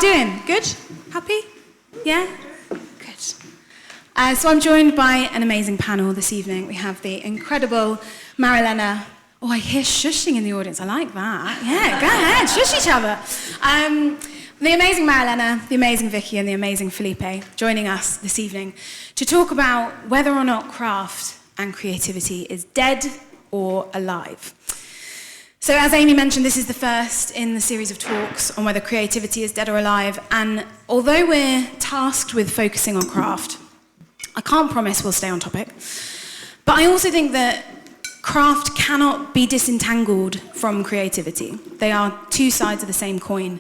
doing? Good? Happy? Yeah? Good. So I'm joined by an amazing panel this evening. We have the incredible Marilena. Oh, I hear shushing in the audience. I like that. Yeah, go ahead. Shush each other. The amazing Marilena, the amazing Vicky, and the amazing Felipe joining us this evening to talk about whether or not craft and creativity is dead or alive. So as Amy mentioned, this is the first in the series of talks on whether creativity is dead or alive. And although we're tasked with focusing on craft, I can't promise we'll stay on topic. But I also think that craft cannot be disentangled from creativity. They are two sides of the same coin.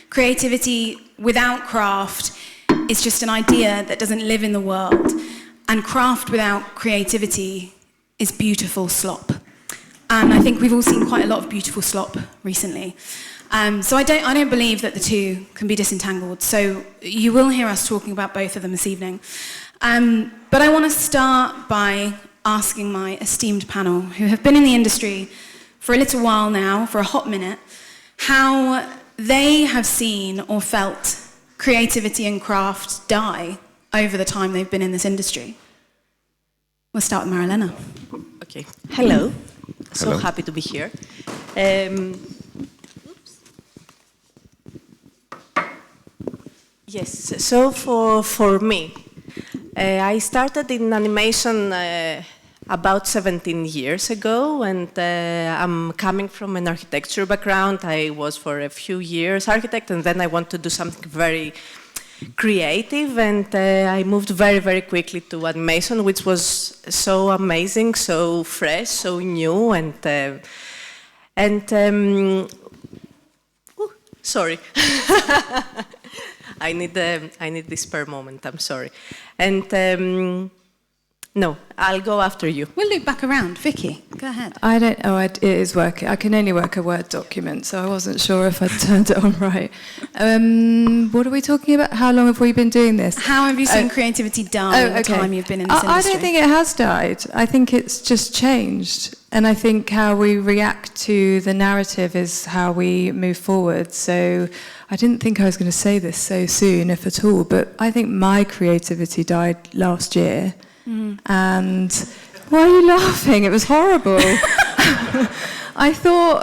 Creativity without craft is just an idea that doesn't live in the world. And craft without creativity is beautiful slop. And I think we've all seen quite a lot of beautiful slop recently. So I don't believe that the two can be disentangled. So you will hear us talking about both of them this evening. But I want to start by asking my esteemed panel, who have been in the industry for a little while now, for a hot minute, how they have seen or felt creativity and craft die over the time they've been in this industry. We'll start with Marilena. Okay. Hello. So happy to be here. Yes, so for me, I started in animation about 17 years ago, and I'm coming from an architecture background. I was for a few years architect, and then I want to do something very creative, and I moved very, very quickly to animation, which was so amazing, so fresh, so new, sorry. I need this per moment, I'm sorry. And no, I'll go after you. We'll loop back around. Vicky, go ahead. It is working. I can only work a Word document, so I wasn't sure if I'd turned it on right. What are we talking about? How long have we been doing this? How have you seen creativity die in the time you've been in this industry? I don't think it has died. I think it's just changed. And I think how we react to the narrative is how we move forward. So I didn't think I was going to say this so soon, if at all, but I think my creativity died last year. And why are you laughing? It was horrible. I thought,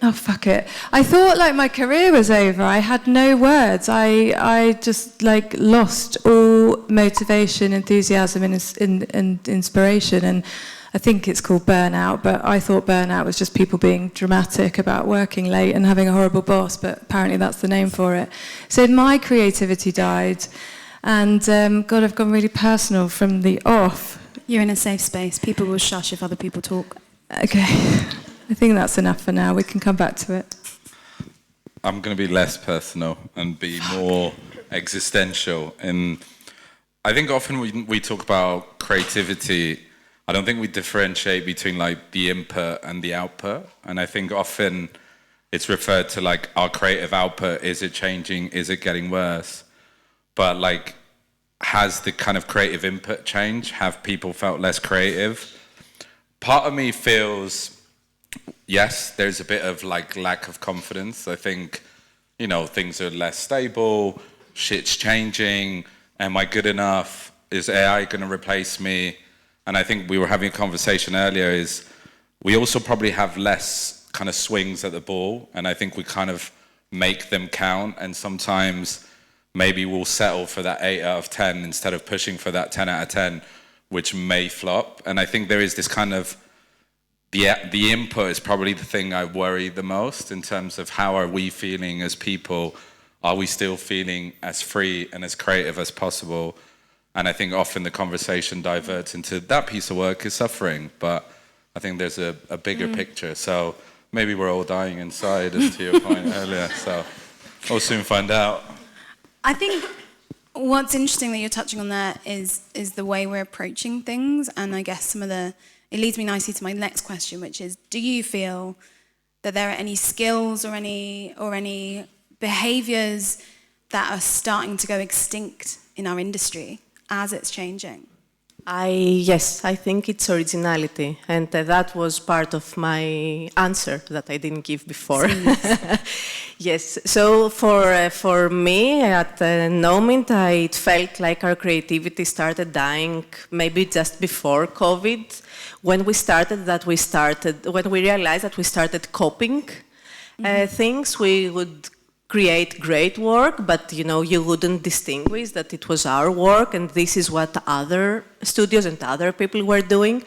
oh, fuck it. I thought like my career was over. I had no words. I just like lost all motivation, enthusiasm, and inspiration. And I think it's called burnout, but I thought burnout was just people being dramatic about working late and having a horrible boss, but apparently that's the name for it. So my creativity died. And God, I've gone really personal from the off. You're in a safe space. People will shush if other people talk. Okay. I think that's enough for now. We can come back to it. I'm going to be less personal and be more existential. And I think often we talk about creativity, I don't think we differentiate between like the input and the output. And I think often it's referred to like our creative output. Is it changing? Is it getting worse? But like, has the kind of creative input changed? Have people felt less creative? Part of me feels, yes, there's a bit of like lack of confidence. I think, you know, things are less stable, shit's changing, am I good enough? Is AI gonna replace me? And I think we were having a conversation earlier is, we also probably have less kind of swings at the ball, and I think we kind of make them count, and sometimes maybe we'll settle for that 8 out of 10 instead of pushing for that 10 out of 10, which may flop. And I think there is this kind of, the input is probably the thing I worry the most in terms of how are we feeling as people? Are we still feeling as free and as creative as possible? And I think often the conversation diverts into that piece of work is suffering, but I think there's a bigger picture. So maybe we're all dying inside, as to your point earlier. So we'll soon find out. I think what's interesting that you're touching on there is the way we're approaching things, and I guess it leads me nicely to my next question, which is, do you feel that there are any skills or any behaviours that are starting to go extinct in our industry as it's changing? Yes, I think it's originality, and that was part of my answer that I didn't give before. Yes, so for me, at the moment, it felt like our creativity started dying maybe just before COVID, when we realized that we started copying things. We would create great work, but you wouldn't distinguish that it was our work, and this is what other studios and other people were doing.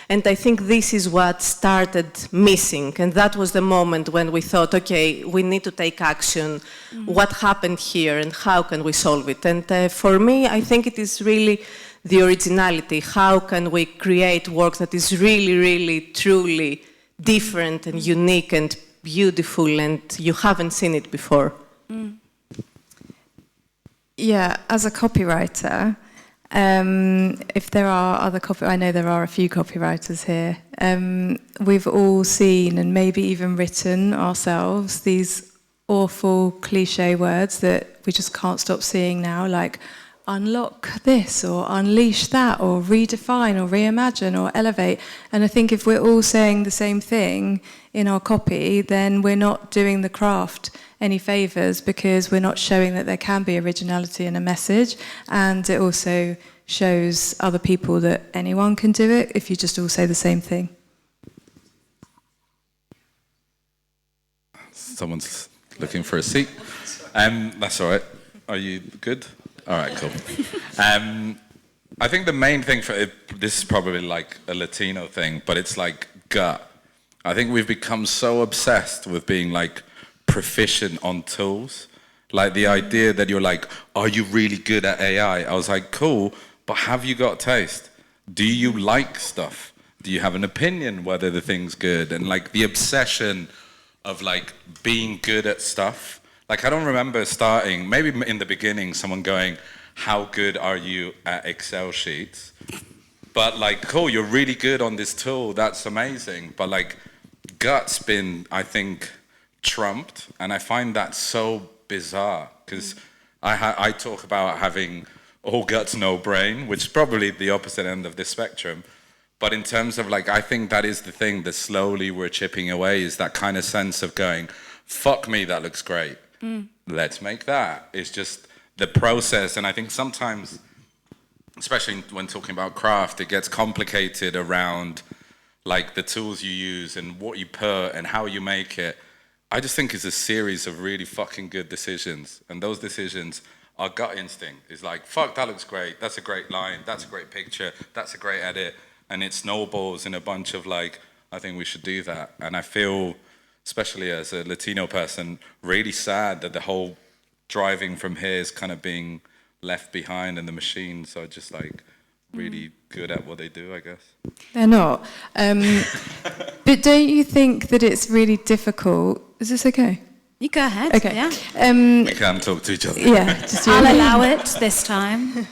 And I think this is what started missing, and that was the moment when we thought, okay, we need to take action. What happened here, and how can we solve it? And for me, I think it is really the originality. How can we create work that is really, really, truly different and unique and beautiful, and you haven't seen it before? Yeah, as a copywriter, if there are other I know there are a few copywriters here, we've all seen and maybe even written ourselves these awful cliche words that we just can't stop seeing now, like unlock this or unleash that or redefine or reimagine or elevate. And I think if we're all saying the same thing in our copy, then we're not doing the craft any favours, because we're not showing that there can be originality in a message, and it also shows other people that anyone can do it if you just all say the same thing. Someone's looking for a seat. That's all right. Are you good? All right, cool. I think the main thing for it, this is probably like a Latino thing, but it's like gut. I think we've become so obsessed with being like proficient on tools. Like the idea that you're like, are you really good at AI? I was like, cool, but have you got taste? Do you like stuff? Do you have an opinion whether the thing's good? And like the obsession of like being good at stuff. Like I don't remember starting, maybe in the beginning, someone going, how good are you at Excel sheets? But like, cool, you're really good on this tool, that's amazing. But like, gut's been, I think, trumped, and I find that so bizarre, because I talk about having all guts, no brain, which is probably the opposite end of this spectrum. But in terms of like, I think that is the thing that slowly we're chipping away, is that kind of sense of going, fuck me, that looks great. Let's make that. It's just the process. And I think sometimes, especially when talking about craft, it gets complicated around like the tools you use and what you put and how you make it. I just think it's a series of really fucking good decisions. And those decisions are gut instinct. It's like, fuck, that looks great. That's a great line. That's a great picture. That's a great edit. And it snowballs in a bunch of like, I think we should do that. And I feel, especially as a Latino person, really sad that the whole driving from here is kind of being left behind, and the machines are just like really good at what they do, I guess. They're not. But don't you think that it's really difficult? Is this okay? You go ahead. Okay. Yeah. We can talk to each other. Yeah. Just I'll allow it this time.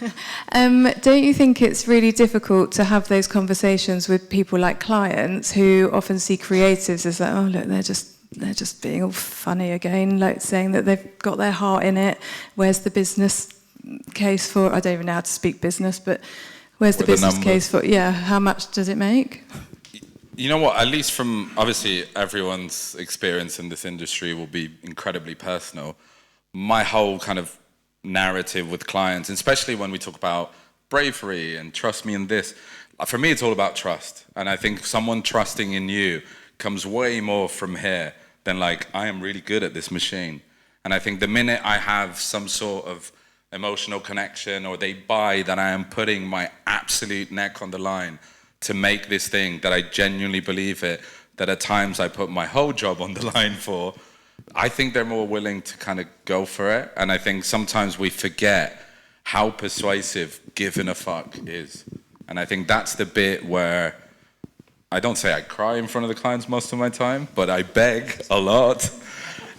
Don't you think it's really difficult to have those conversations with people like clients who often see creatives as like, oh look, they're just being all funny again, like saying that they've got their heart in it. Where's the business case for? I don't even know how to speak business, but where's the business case for? Yeah, how much does it make? You know what, at least from, obviously, everyone's experience in this industry will be incredibly personal. My whole kind of narrative with clients, especially when we talk about bravery and trust me in this, for me, it's all about trust. And I think someone trusting in you comes way more from here than like, I am really good at this machine. And I think the minute I have some sort of emotional connection, or they buy that I am putting my absolute neck on the line to make this thing, that I genuinely believe it, that at times I put my whole job on the line for, I think they're more willing to kind of go for it. And I think sometimes we forget how persuasive giving a fuck is. And I think that's the bit where, I don't say I cry in front of the clients most of my time, but I beg a lot.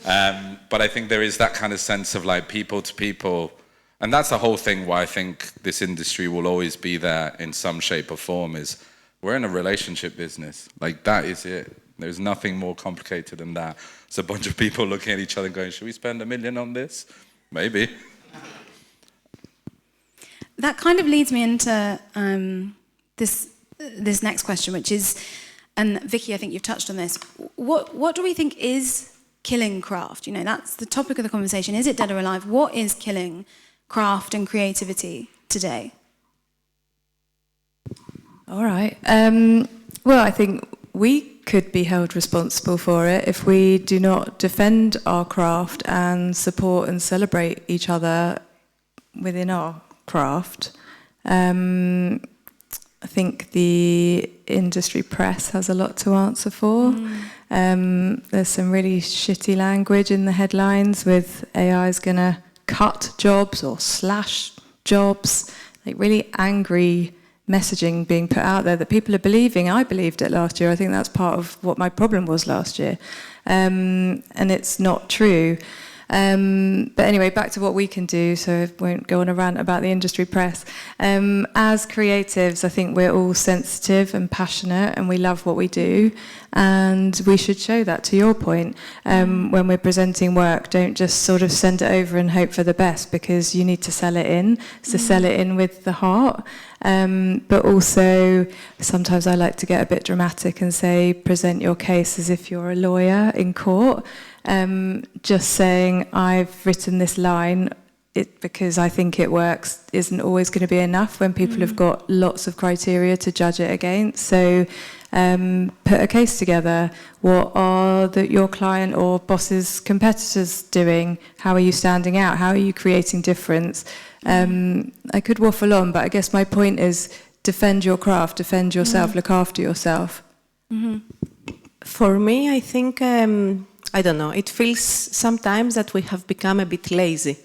But I think there is that kind of sense of like people to people. And that's the whole thing why I think this industry will always be there in some shape or form, is we're in a relationship business. Like, that is it. There's nothing more complicated than that. It's a bunch of people looking at each other and going, should we spend $1 million on this? Maybe. That kind of leads me into this next question, which is, and Vicky, I think you've touched on this. What do we think is killing craft? You know, that's the topic of the conversation. Is it dead or alive? What is killing craft and creativity today? All right. Well, I think we could be held responsible for it if we do not defend our craft and support and celebrate each other within our craft. I think the industry press has a lot to answer for. There's some really shitty language in the headlines with AI is going to cut jobs or slash jobs, like really angry messaging being put out there that people are believing. I believed it last year. I think that's part of what my problem was last year. And it's not true. But anyway, back to what we can do, so I won't go on a rant about the industry press. As creatives, I think we're all sensitive and passionate and we love what we do, and we should show that, to your point. When we're presenting work, don't just sort of send it over and hope for the best, because you need to sell it in. So sell it in with the heart. But also, sometimes I like to get a bit dramatic and say, present your case as if you're a lawyer in court. Just saying, I've written this line because I think it works isn't always going to be enough when people have got lots of criteria to judge it against. So put a case together. What are your client or boss's competitors doing? How are you standing out? How are you creating difference? I could waffle on, but I guess my point is defend your craft, defend yourself, look after yourself. For me, I think, I don't know, it feels sometimes that we have become a bit lazy.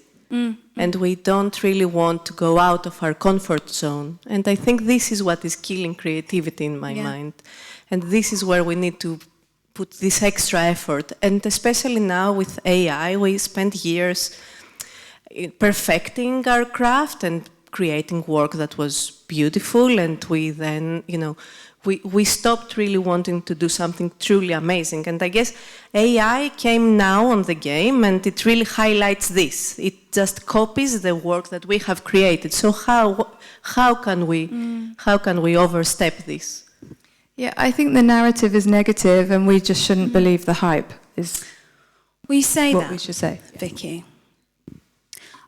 And we don't really want to go out of our comfort zone. And I think this is what is killing creativity in my mind. And this is where we need to put this extra effort. And especially now with AI, we spend years perfecting our craft and creating work that was beautiful. And we then, you know, we stopped really wanting to do something truly amazing. And I guess AI came now on the game, and it really highlights this. It just copies the work that we have created. So how can we overstep this? Yeah, I think the narrative is negative, and we just shouldn't believe the hype. Is we say what that, we should say, Vicky.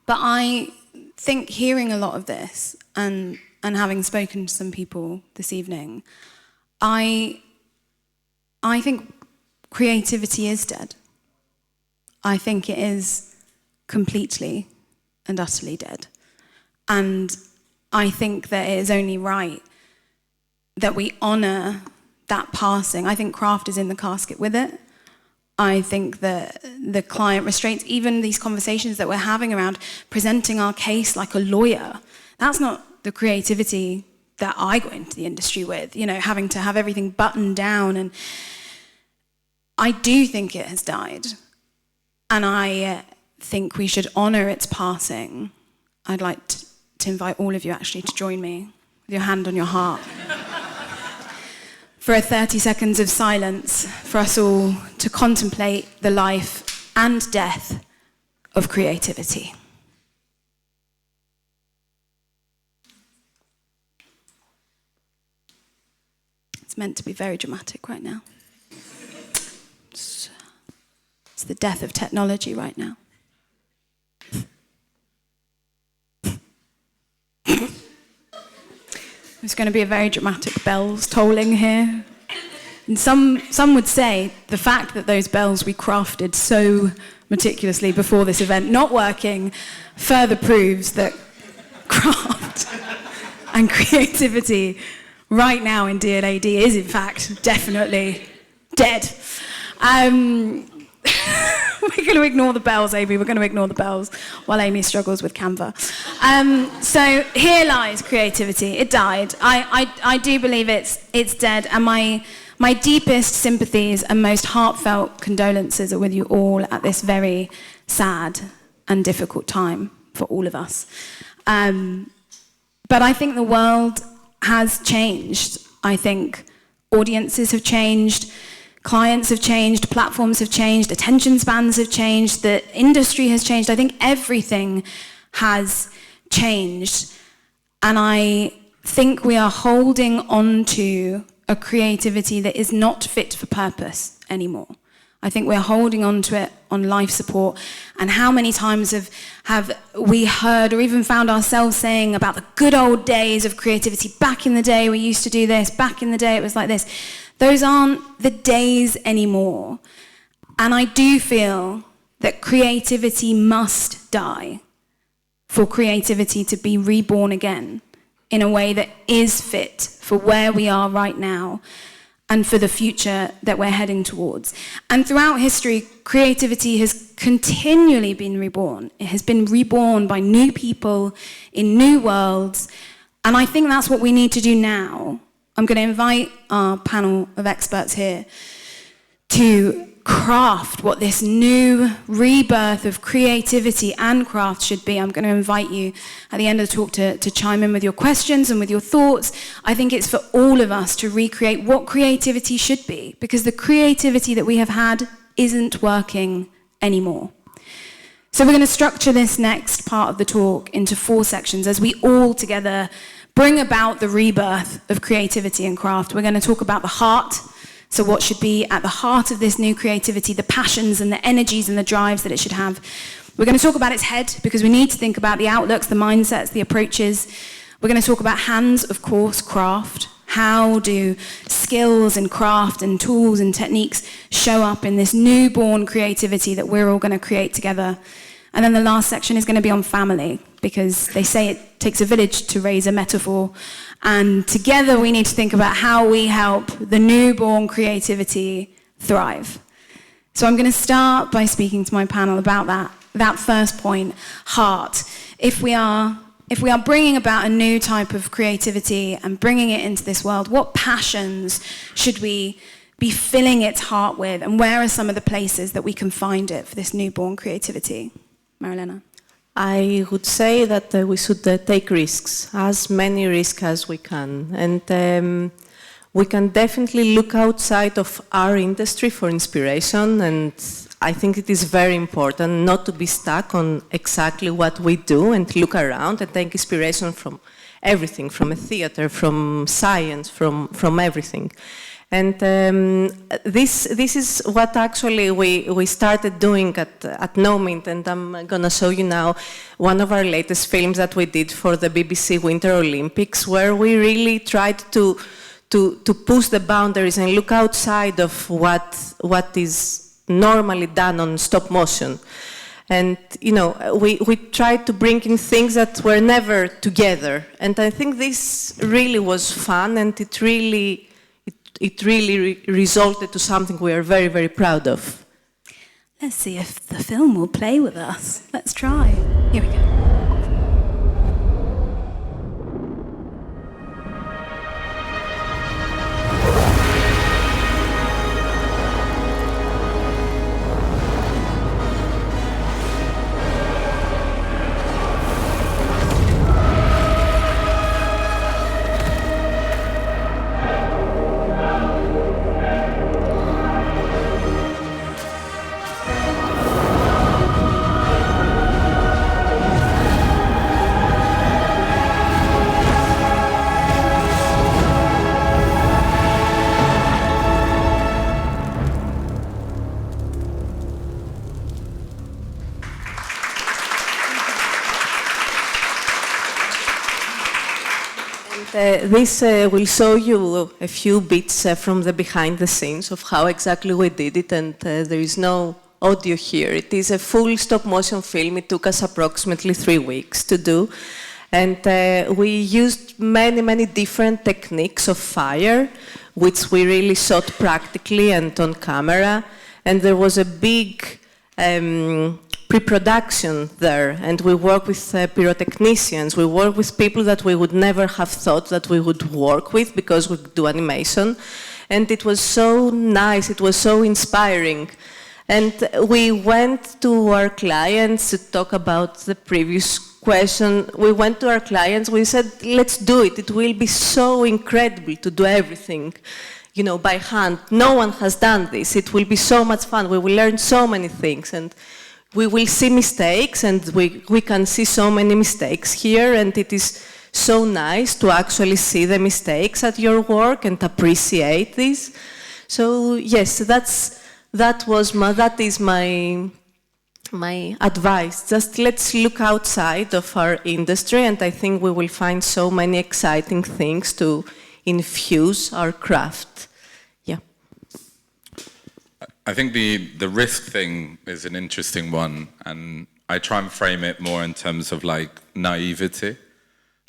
But I think hearing a lot of this and having spoken to some people this evening, I think creativity is dead. I think it is completely and utterly dead. And I think that it is only right that we honour that passing. I think craft is in the casket with it. I think that the client restraints, even these conversations that we're having around presenting our case like a lawyer, that's not the creativity that I got into the industry with, you know, having to have everything buttoned down. And I do think it has died. And I think we should honour its passing. I'd like to invite all of you actually to join me with your hand on your heart for a 30 seconds of silence for us all to contemplate the life and death of creativity. It's meant to be very dramatic right now. It's the death of technology right now. There's going to be a very dramatic bells tolling here. And some would say the fact that those bells we crafted so meticulously before this event not working further proves that craft and creativity right now in D&AD is in fact definitely dead. We're going to ignore the bells, Amy. We're going to ignore the bells while Amy struggles with Canva. So here lies creativity. It died. I do believe it's dead. And my deepest sympathies and most heartfelt condolences are with you all at this very sad and difficult time for all of us. But I think the world has changed. I think audiences have changed. Clients have changed, platforms have changed, attention spans have changed, the industry has changed. I think everything has changed. And I think we are holding on to a creativity that is not fit for purpose anymore. I think we're holding on to it on life support. And how many times have we heard or even found ourselves saying about the good old days of creativity? Back in the day we used to do this, back in the day it was like this. Those aren't the days anymore. And I do feel that creativity must die for creativity to be reborn again in a way that is fit for where we are right now and for the future that we're heading towards. And throughout history, creativity has continually been reborn. It has been reborn by new people in new worlds, and I think that's what we need to do now. I'm going to invite our panel of experts here to craft what this new rebirth of creativity and craft should be. I'm going to invite you at the end of the talk to chime in with your questions and with your thoughts. I think it's for all of us to recreate what creativity should be, because the creativity that we have had isn't working anymore. So we're going to structure this next part of the talk into 4 sections as we all together bring about the rebirth of creativity and craft. We're going to talk about the heart. So what should be at the heart of this new creativity, the passions and the energies and the drives that it should have. We're going to talk about its head, because we need to think about the outlooks, the mindsets, the approaches. We're going to talk about hands, of course, craft. How do skills and craft and tools and techniques show up in this newborn creativity that we're all going to create together? And then the last section is going to be on family, because they say it takes a village to raise a metaphor. And together we need to think about how we help the newborn creativity thrive. So I'm going to start by speaking to my panel about that first point, heart. If we are bringing about a new type of creativity and bringing it into this world, what passions should we be filling its heart with? And where are some of the places that we can find it for this newborn creativity? Marilena. I would say that we should take risks, as many risks as we can. And we can definitely look outside of our industry for inspiration. And I think it is very important not to be stuck on exactly what we do, and look around and take inspiration from everything, from a theater, from science, from everything. And this is what actually we started doing at Nomint, and I'm going to show you now one of our latest films that we did for the BBC Winter Olympics, where we really tried to push the boundaries and look outside of what is normally done on stop motion. And, you know, we tried to bring in things that were never together. And I think this really was fun, and it really resulted to something we are very, very proud of. Let's see if the film will play with us. Let's try. Here we go. This will show you a few bits from the behind the scenes of how exactly we did it, and there is no audio here. It is a full stop motion film. It took us approximately 3 weeks to do, and we used many different techniques of fire, which we really shot practically and on camera, and there was a big pre-production there, and we work with pyrotechnicians, we work with people that we would never have thought that we would work with, because we do animation, and it was so nice, it was so inspiring. And we went to our clients to talk about the previous question. We went to our clients, we said, let's do it, it will be so incredible to do everything, you know, by hand. No one has done this, it will be so much fun, we will learn so many things, and we will see mistakes, and we can see so many mistakes here, and it is so nice to actually see the mistakes at your work and appreciate this. So yes, that is my advice. Just let's look outside of our industry, and I think we will find so many exciting things to infuse our craft. Yeah. I think the risk thing is an interesting one, and I try and frame it more in terms of like naivety.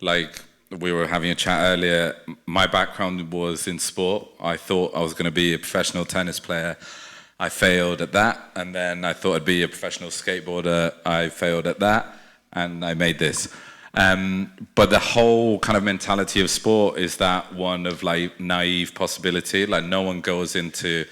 Like we were having a chat earlier, my background was in sport. I thought I was going to be a professional tennis player. I failed at that, and then I thought I'd be a professional skateboarder. I failed at that, and I made this. But the whole kind of mentality of sport is that one of like naive possibility. Like no one goes into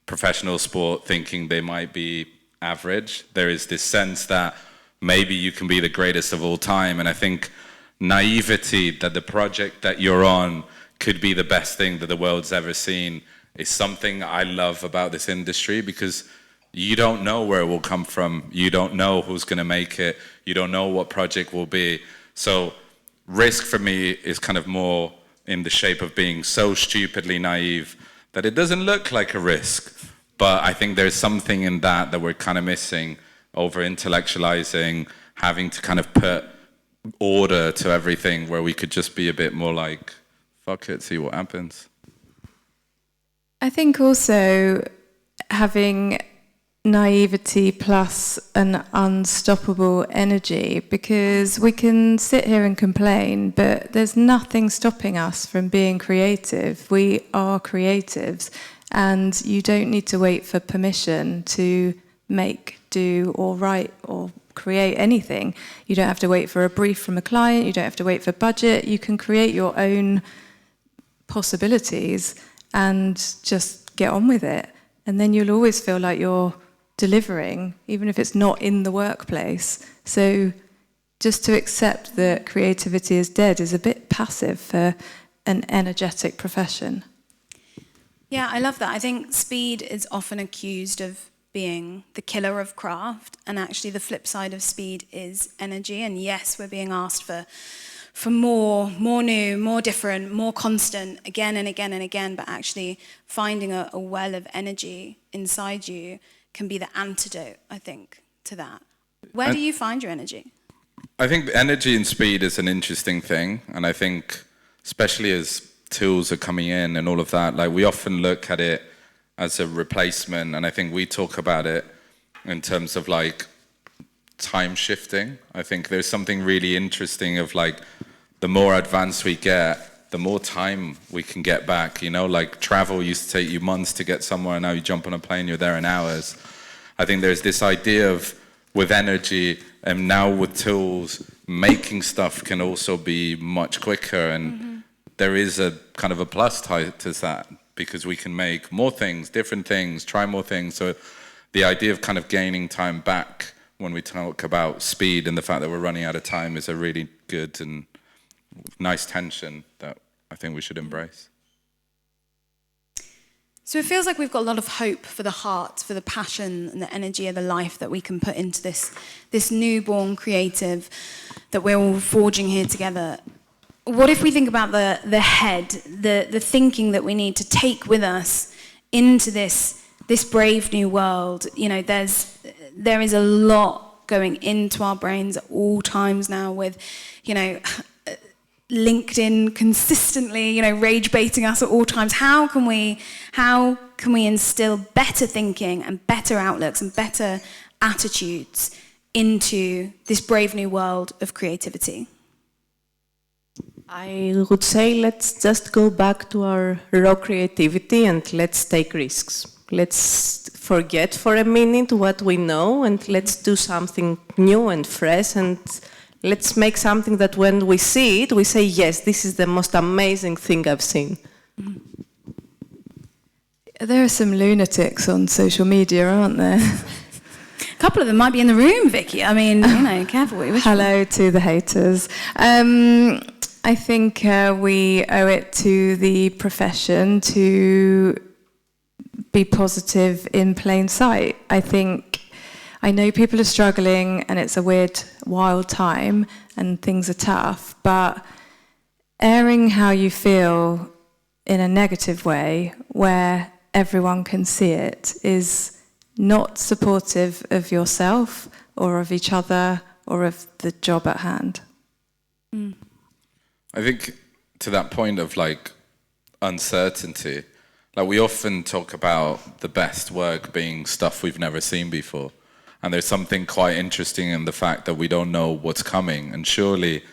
professional sport thinking they might be average. There is this sense that maybe you can be the greatest of all time, and I think naivety that the project that you're on could be the best thing that the world's ever seen is something I love about this industry, because you don't know where it will come from. You don't know who's going to make it. You don't know what project will be. So risk for me is kind of more in the shape of being so stupidly naive that it doesn't look like a risk. But I think there's something in that we're kind of missing, over-intellectualizing, having to kind of put order to everything where we could just be a bit more like, fuck it, see what happens. I think also having naivety plus an unstoppable energy, because we can sit here and complain, but there's nothing stopping us from being creative. We are creatives, and you don't need to wait for permission to make, do, or write, or create anything. You don't have to wait for a brief from a client, you don't have to wait for budget, you can create your own possibilities and just get on with it. And then you'll always feel like you're delivering, even if it's not in the workplace. So just to accept that creativity is dead is a bit passive for an energetic profession. Yeah, I love that. I think speed is often accused of being the killer of craft, and actually the flip side of speed is energy. And yes, we're being asked for more new, more different, more constant, again and again and again, but actually finding a well of energy inside you can be the antidote, I think, to that. Where do you find your energy? I think energy and speed is an interesting thing, and I think especially as tools are coming in and all of that, like we often look at it as a replacement, and I think we talk about it in terms of like time shifting. I think there's something really interesting of like the more advanced we get, the more time we can get back, you know, like travel used to take you months to get somewhere, now you jump on a plane, you're there in hours. I think there's this idea of, with energy and now with tools, making stuff can also be much quicker, and there is a kind of a plus to that, because we can make more things, different things, try more things. So the idea of kind of gaining time back when we talk about speed and the fact that we're running out of time is a really good and nice tension that I think we should embrace. So it feels like we've got a lot of hope for the heart, for the passion and the energy of the life that we can put into this newborn creative that we're all forging here together. What if we think about the head, the thinking that we need to take with us into this brave new world? You know, there is a lot going into our brains at all times now with, you know, LinkedIn consistently, you know, rage baiting us at all times. How can we instill better thinking and better outlooks and better attitudes into this brave new world of creativity? I would say let's just go back to our raw creativity and let's take risks. Let's forget for a minute what we know and let's do something new and fresh, and let's make something that when we see it, we say, yes, this is the most amazing thing I've seen. There are some lunatics on social media, aren't there? A couple of them might be in the room, Vicky. I mean, you know, careful what you wish for. Hello to the haters. I think we owe it to the profession to be positive in plain sight. I know people are struggling and it's a weird, wild time and things are tough, but airing how you feel in a negative way where everyone can see it is not supportive of yourself or of each other or of the job at hand. I think to that point of like uncertainty, like we often talk about the best work being stuff we've never seen before. And there's something quite interesting in the fact that we don't know what's coming. And surely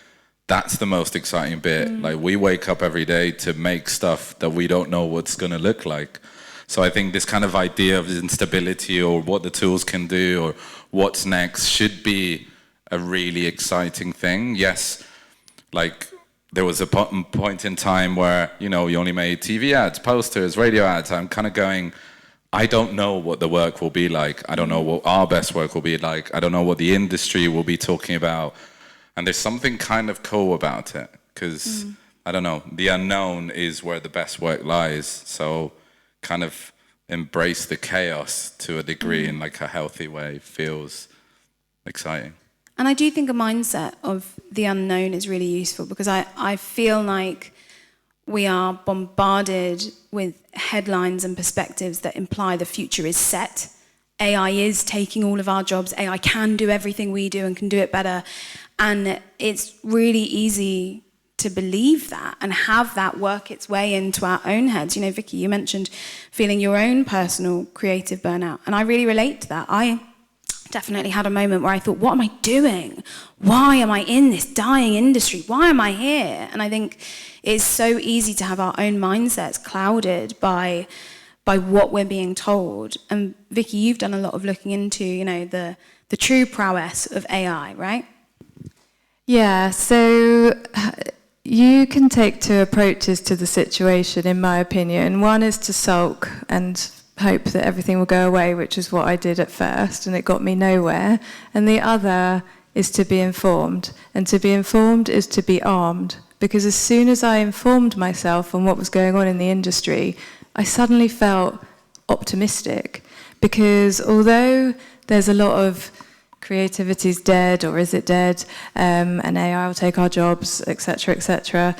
that's the most exciting bit. Like we wake up every day to make stuff that we don't know what's going to look like. So I think this kind of idea of instability or what the tools can do or what's next should be a really exciting thing. Yes, like there was a point in time where, you know, you only made TV ads, posters, radio ads. I'm kind of going, I don't know what the work will be like. I don't know what our best work will be like. I don't know what the industry will be talking about. And there's something kind of cool about it because, I don't know, the unknown is where the best work lies. So kind of embrace the chaos to a degree in like a healthy way feels exciting. And I do think a mindset of the unknown is really useful because I feel like we are bombarded with headlines and perspectives that imply the future is set. AI is taking all of our jobs. AI can do everything we do and can do it better. And it's really easy to believe that and have that work its way into our own heads. You know, Vicky, you mentioned feeling your own personal creative burnout. And I really relate to that. I definitely had a moment where I thought, what am I doing? Why am I in this dying industry? Why am I here? And I think it's so easy to have our own mindsets clouded by what we're being told. And Vicky, you've done a lot of looking into, you know, the true prowess of AI, right? Yeah, so you can take two approaches to the situation, in my opinion. One is to sulk and hope that everything will go away, which is what I did at first, and it got me nowhere. And the other is to be informed. And to be informed is to be armed. Because as soon as I informed myself on what was going on in the industry, I suddenly felt optimistic. Because although there's a lot of creativity's dead, or is it dead, and AI will take our jobs, etc., etc.,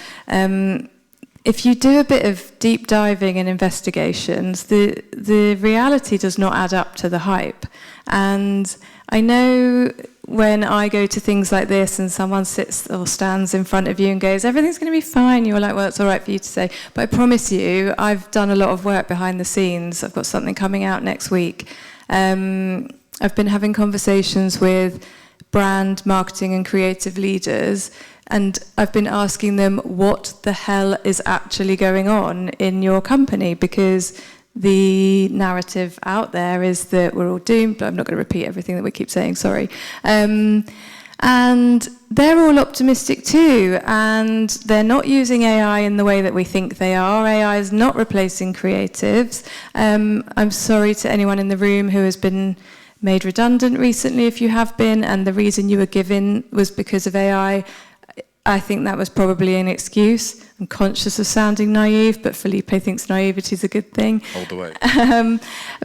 if you do a bit of deep diving and investigations, the reality does not add up to the hype. And I know when I go to things like this and someone sits or stands in front of you and goes, everything's going to be fine, you're like, well, it's all right for you to say. But I promise you, I've done a lot of work behind the scenes. I've got something coming out next week. I've been having conversations with brand, marketing and creative leaders, and I've been asking them what the hell is actually going on in your company, because the narrative out there is that we're all doomed, but I'm not going to repeat everything that we keep saying, sorry. And they're all optimistic too, and they're not using AI in the way that we think they are. AI is not replacing creatives. I'm sorry to anyone in the room who has been made redundant recently, if you have been, and the reason you were given was because of AI. I think that was probably an excuse. I'm conscious of sounding naive, but Felipe thinks naivety is a good thing. All the way.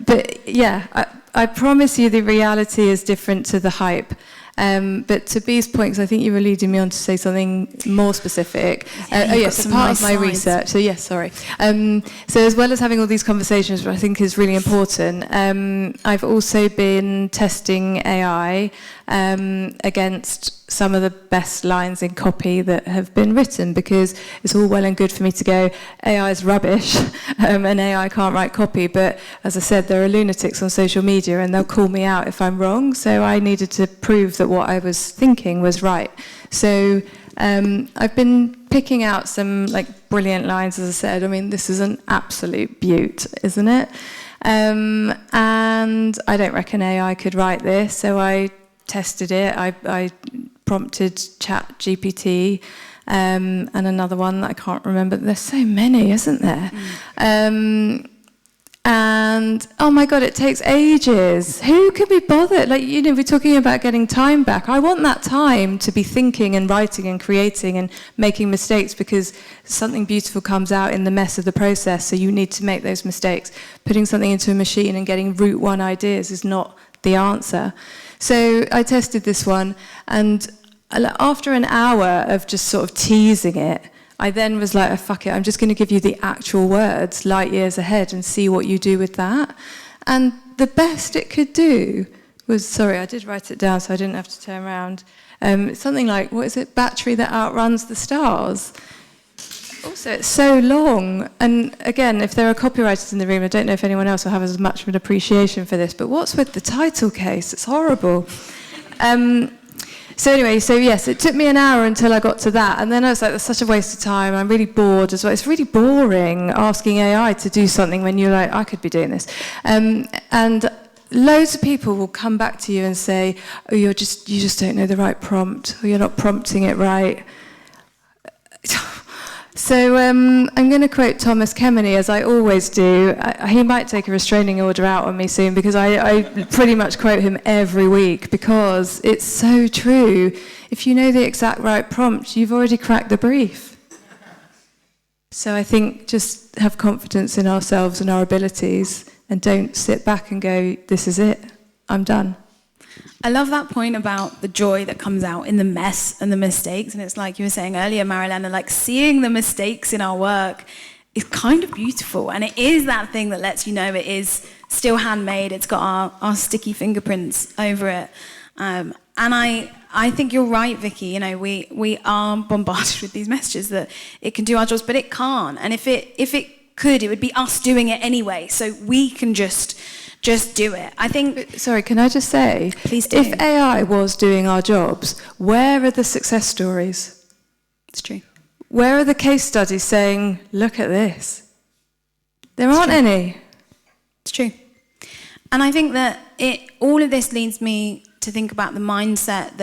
But yeah, I promise you the reality is different to the hype. But to Bee's point, because I think you were leading me on to say something more specific. Yes, part of my research. So yes, sorry. So as well as having all these conversations, which I think is really important, I've also been testing AI against some of the best lines in copy that have been written, because it's all well and good for me to go, AI is rubbish, and AI can't write copy, but as I said, there are lunatics on social media and they'll call me out if I'm wrong, so I needed to prove that what I was thinking was right. So I've been picking out some like brilliant lines, as I said. I mean, this is an absolute beaut, isn't it? And I don't reckon AI could write this, so I tested it. I prompted ChatGPT and another one that I can't remember. There's so many, isn't there? And oh my God, it takes ages. Who can be bothered? Like, you know, we're talking about getting time back. I want that time to be thinking and writing and creating and making mistakes, because something beautiful comes out in the mess of the process. So you need to make those mistakes. Putting something into a machine and getting route one ideas is not the answer. So I tested this one, and after an hour of just sort of teasing it, I then was like, oh, fuck it, I'm just going to give you the actual words light years ahead and see what you do with that. And the best it could do was, sorry, I did write it down so I didn't have to turn around. Something like, what is it, battery that outruns the stars. Also, it's so long. And again, if there are copywriters in the room, I don't know if anyone else will have as much of an appreciation for this, but what's with the title case? It's horrible. So anyway, so yes, it took me an hour until I got to that. And then I was like, that's such a waste of time. I'm really bored as well. It's really boring asking AI to do something when you're like, I could be doing this. And loads of people will come back to you and say, oh, you just don't know the right prompt, or you're not prompting it right. So I'm going to quote Thomas Kemeny, as I always do. He might take a restraining order out on me soon, because I pretty much quote him every week, because it's so true. If you know the exact right prompt, you've already cracked the brief. So I think just have confidence in ourselves and our abilities, and don't sit back and go, this is it, I'm done. I love that point about the joy that comes out in the mess and the mistakes. And it's like you were saying earlier, Marilena, like seeing the mistakes in our work is kind of beautiful. And it is that thing that lets you know it is still handmade. It's got our sticky fingerprints over it. And I think you're right, Vicky. You know, we are bombarded with these messages that it can do our jobs, but it can't. And if it could, it would be us doing it anyway. So we can just do it. I think... Sorry, can I just say, please do. If AI was doing our jobs, where are the success stories? It's true. Where are the case studies saying, look at this? There aren't any. It's true. And I think that all of this leads me to think about the mindset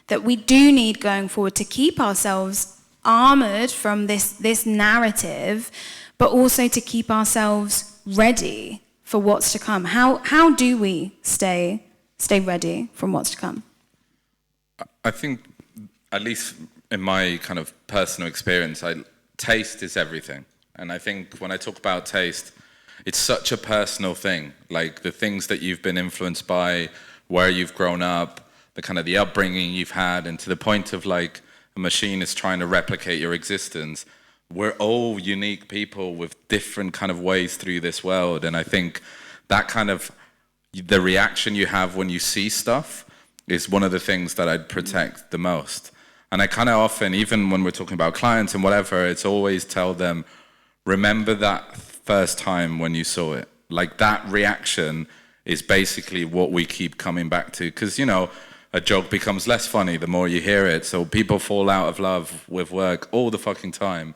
that we do need going forward to keep ourselves armoured from this narrative, but also to keep ourselves ready for what's to come. How do we stay ready from what's to come? I think, at least in my kind of personal experience, taste is everything. And I think when I talk about taste, it's such a personal thing. Like the things that you've been influenced by, where you've grown up, the upbringing you've had, and to the point of like a machine is trying to replicate your existence. We're all unique people with different kind of ways through this world. And I think that kind of, the reaction you have when you see stuff is one of the things that I'd protect the most. And I kind of often, even when we're talking about clients and whatever, it's always tell them, remember that first time when you saw it. Like that reaction is basically what we keep coming back to. Because, you know, a joke becomes less funny the more you hear it. So people fall out of love with work all the fucking time.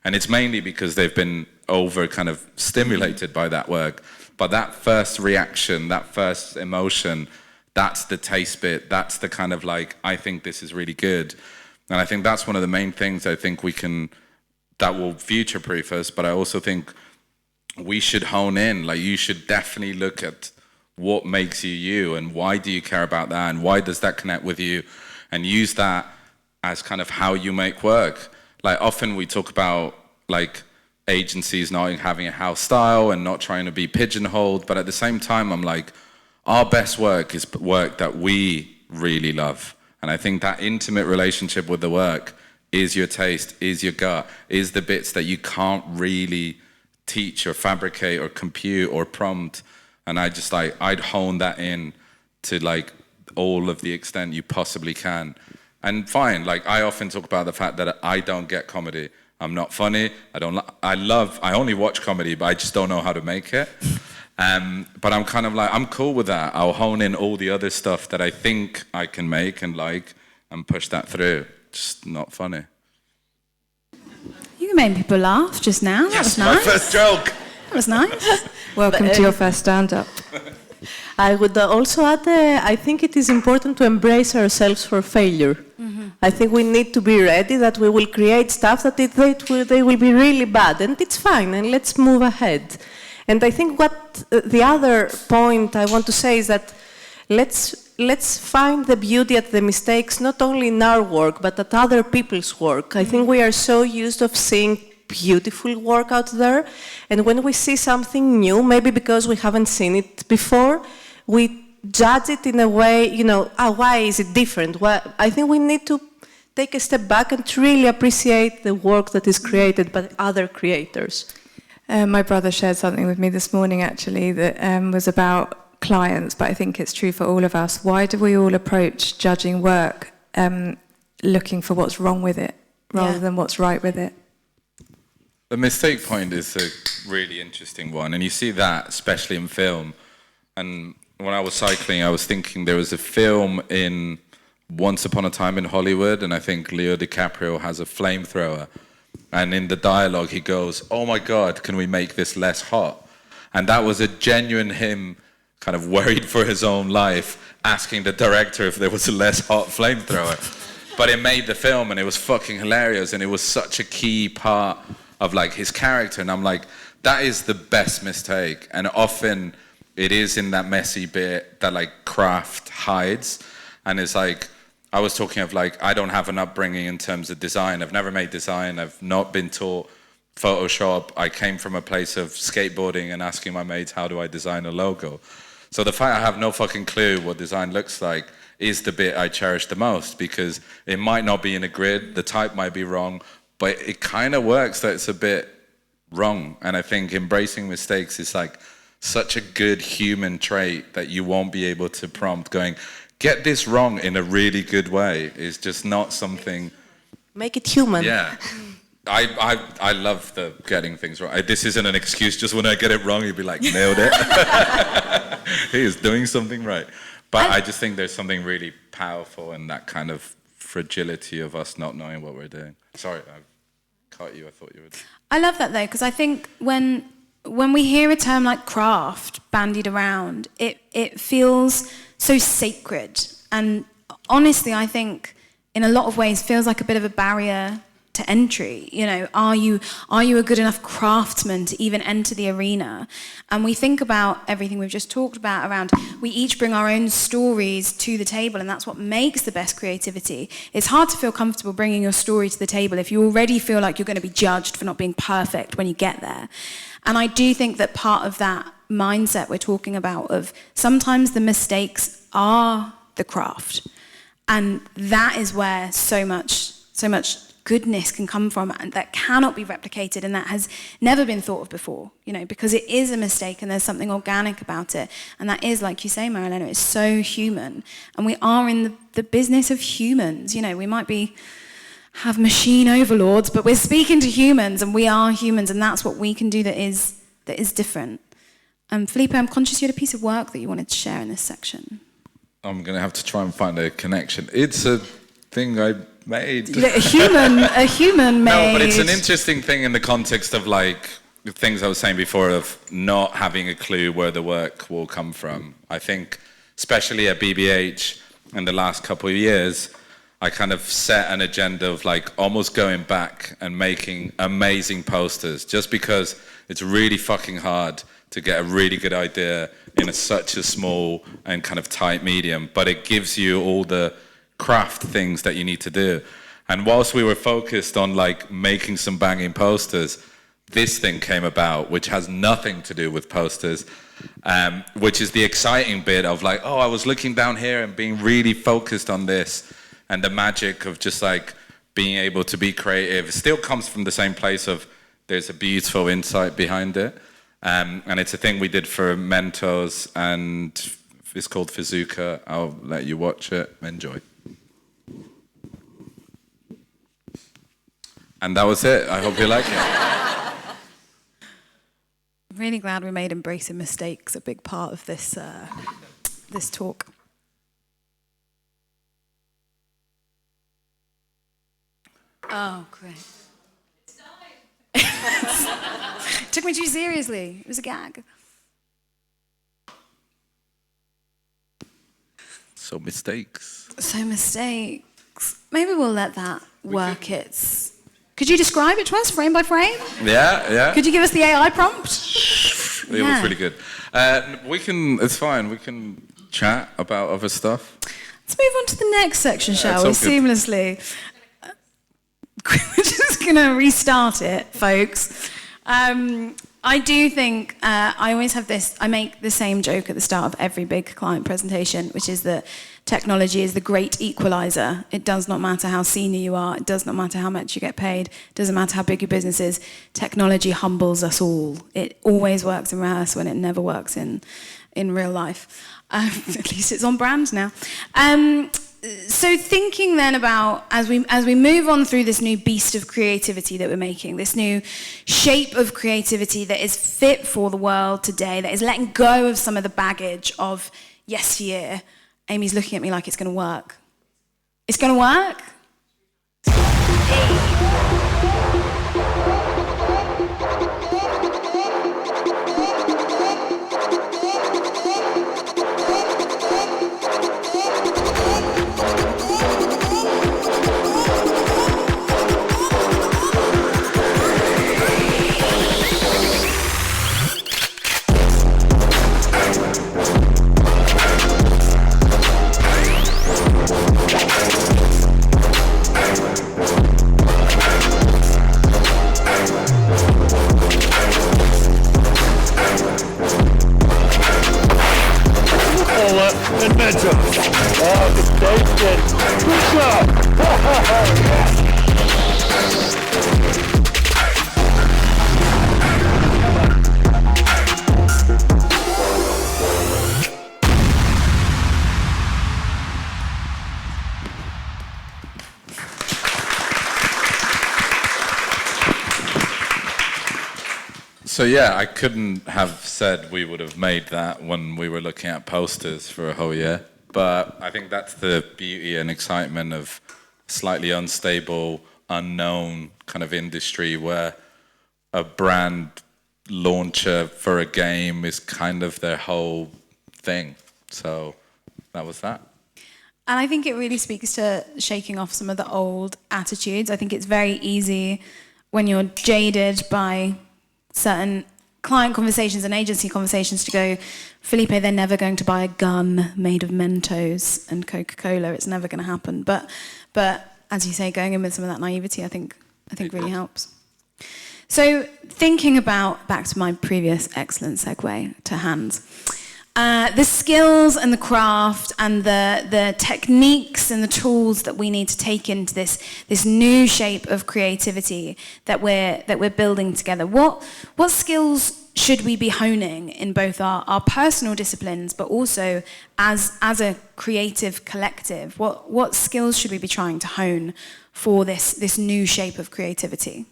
And it's mainly because they've been over kind of stimulated by that work. But that first reaction, that first emotion, that's the taste bit. That's the kind of like, I think this is really good. And I think that's one of the main things I think that will future-proof us. But I also think we should hone in. Like you should definitely look at what makes you you, and why do you care about that, and why does that connect with you, and use that as kind of how you make work. Like often we talk about like agencies not having a house style and not trying to be pigeonholed, but at the same time I'm like, our best work is work that we really love. And I think that intimate relationship with the work is your taste, is your gut, is the bits that you can't really teach or fabricate or compute or prompt. And I'd hone that in to like all of the extent you possibly can. And fine, like I often talk about the fact that I don't get comedy. I'm not funny. I only watch comedy, but I just don't know how to make it. But I'm kind of like, I'm cool with that. I'll hone in all the other stuff that I think I can make and like, and push that through. Just not funny. You made people laugh just now. That was nice. My first joke. That was nice. Welcome to your first stand-up. I would also add, I think it is important to embrace ourselves for failure. Mm-hmm. I think we need to be ready that we will create stuff that they will be really bad, and it's fine, and let's move ahead. And I think what the other point I want to say is that let's find the beauty at the mistakes, not only in our work, but at other people's work. I think we are so used of seeing beautiful work out there, and when we see something new, maybe because we haven't seen it before, we judge it in a way, why is it different? Well, I think we need to take a step back and really appreciate the work that is created by other creators. My brother shared something with me this morning, actually, that was about clients, but I think it's true for all of us. Why do we all approach judging work looking for what's wrong with it rather than what's right with it? The mistake point is a really interesting one, and you see that especially in film. And when I was cycling, I was thinking there was a film in Once Upon a Time in Hollywood, and I think Leo DiCaprio has a flamethrower. And in the dialogue, he goes, "Oh my God, can we make this less hot?" And that was a genuine him kind of worried for his own life, asking the director if there was a less hot flamethrower. But it made the film, and it was fucking hilarious, and it was such a key part of like his character. And I'm like, that is the best mistake. And often it is in that messy bit that like craft hides. And it's like, I was talking of like, I don't have an upbringing in terms of design. I've never made design. I've not been taught Photoshop. I came from a place of skateboarding and asking my mates, how do I design a logo? So the fact I have no fucking clue what design looks like is the bit I cherish the most, because it might not be in a grid, the type might be wrong, but it kind of works that it's a bit wrong. And I think embracing mistakes is like such a good human trait that you won't be able to prompt going, get this wrong in a really good way. Is just not something. Make it human. Yeah. I love the getting things wrong. This isn't an excuse. Just when I get it wrong, you'd be like, nailed it. He is doing something right. But I just think there's something really powerful in that kind of fragility of us not knowing what we're doing. Sorry, I cut you. I thought you would. I love that though, because I think when we hear a term like craft bandied around, it feels so sacred. And honestly, I think in a lot of ways feels like a bit of a barrier to entry. You know, are you a good enough craftsman to even enter the arena? And we think about everything we've just talked about around, we each bring our own stories to the table, and that's what makes the best creativity. It's hard to feel comfortable bringing your story to the table if you already feel like you're going to be judged for not being perfect when you get there. And I do think that part of that mindset we're talking about of sometimes the mistakes are the craft, and that is where so much goodness can come from, and that cannot be replicated, and that has never been thought of before, you know, because it is a mistake and there's something organic about it. And that is, like you say, Marilena, it's so human, and we are in the business of humans. You know, we might have machine overlords, but we're speaking to humans, and we are humans, and that's what we can do that is different. Felipe, I'm conscious you had a piece of work that you wanted to share in this section. I'm going to have to try and find a connection. It's a thing I made. A human made. No, but it's an interesting thing in the context of like the things I was saying before of not having a clue where the work will come from. I think, especially at BBH in the last couple of years, I kind of set an agenda of like almost going back and making amazing posters, just because it's really fucking hard to get a really good idea in such a small and kind of tight medium, but it gives you all the craft things that you need to do. And whilst we were focused on like making some banging posters, this thing came about, which has nothing to do with posters, which is the exciting bit of like, oh, I was looking down here and being really focused on this, and the magic of just like being able to be creative. It still comes from the same place of there's a beautiful insight behind it. And it's a thing we did for Mentos, and it's called Fizuka. I'll let you watch it. Enjoy. And that was it. I hope you like it. I'm really glad we made embracing mistakes a big part of this this talk. Oh, great. Took me too seriously. It was a gag. So mistakes. Maybe we'll let that work. Could you describe it to us, frame by frame? Yeah. Could you give us the AI prompt? It was really good. It's fine. We can chat about other stuff. Let's move on to the next section, shall we? Seamlessly. We're just going to restart it, folks. I do think, I always have this, I make the same joke at the start of every big client presentation, which is that technology is the great equalizer. It does not matter how senior you are, it does not matter how much you get paid, it doesn't matter how big your business is, technology humbles us all. It always works in rehearsal when it never works in real life. At least it's on brand now. So thinking then about, as we move on through this new beast of creativity that we're making, this new shape of creativity that is fit for the world today, that is letting go of some of the baggage of yesteryear. Amy's looking at me like it's going to work. It's going to work? So yeah, I couldn't have said we would have made that when we were looking at posters for a whole year. But I think that's the beauty and excitement of slightly unstable, unknown kind of industry where a brand launcher for a game is kind of their whole thing. So that was that. And I think it really speaks to shaking off some of the old attitudes. I think it's very easy when you're jaded by certain client conversations and agency conversations to go, Felipe, they're never going to buy a gun made of Mentos and Coca-Cola. It's never going to happen. But as you say, going in with some of that naivety, I think really helps. So thinking about, back to my previous excellent segue to hands, the skills and the craft and the techniques and the tools that we need to take into this new shape of creativity that we're building together. What skills should we be honing in both our personal disciplines, but also as a creative collective? What skills should we be trying to hone for this new shape of creativity?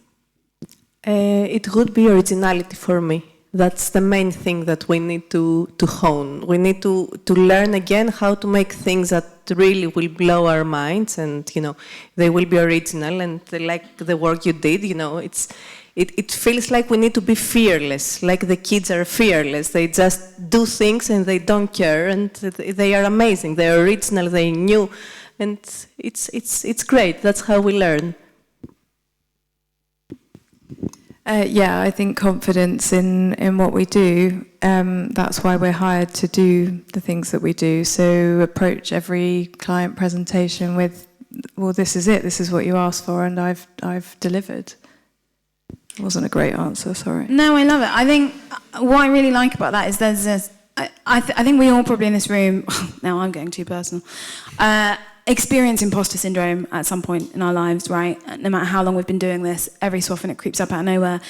It would be originality for me. That's the main thing that we need to hone. We need to learn again how to make things that really will blow our minds, and they will be original. And like the work you did, it feels like we need to be fearless. Like the kids are fearless. They just do things and they don't care, and they are amazing. They are original. They new, and it's great. That's how we learn. Yeah, I think confidence in what we do, that's why we're hired to do the things that we do. So approach every client presentation with, well, this is it, this is what you asked for, and I've delivered. It wasn't a great answer, sorry. No, I love it. I think what I really like about that is I think we all probably in this room, now I'm going too personal, experience imposter syndrome at some point in our lives, right? No matter how long we've been doing this, every so often it creeps up out of nowhere.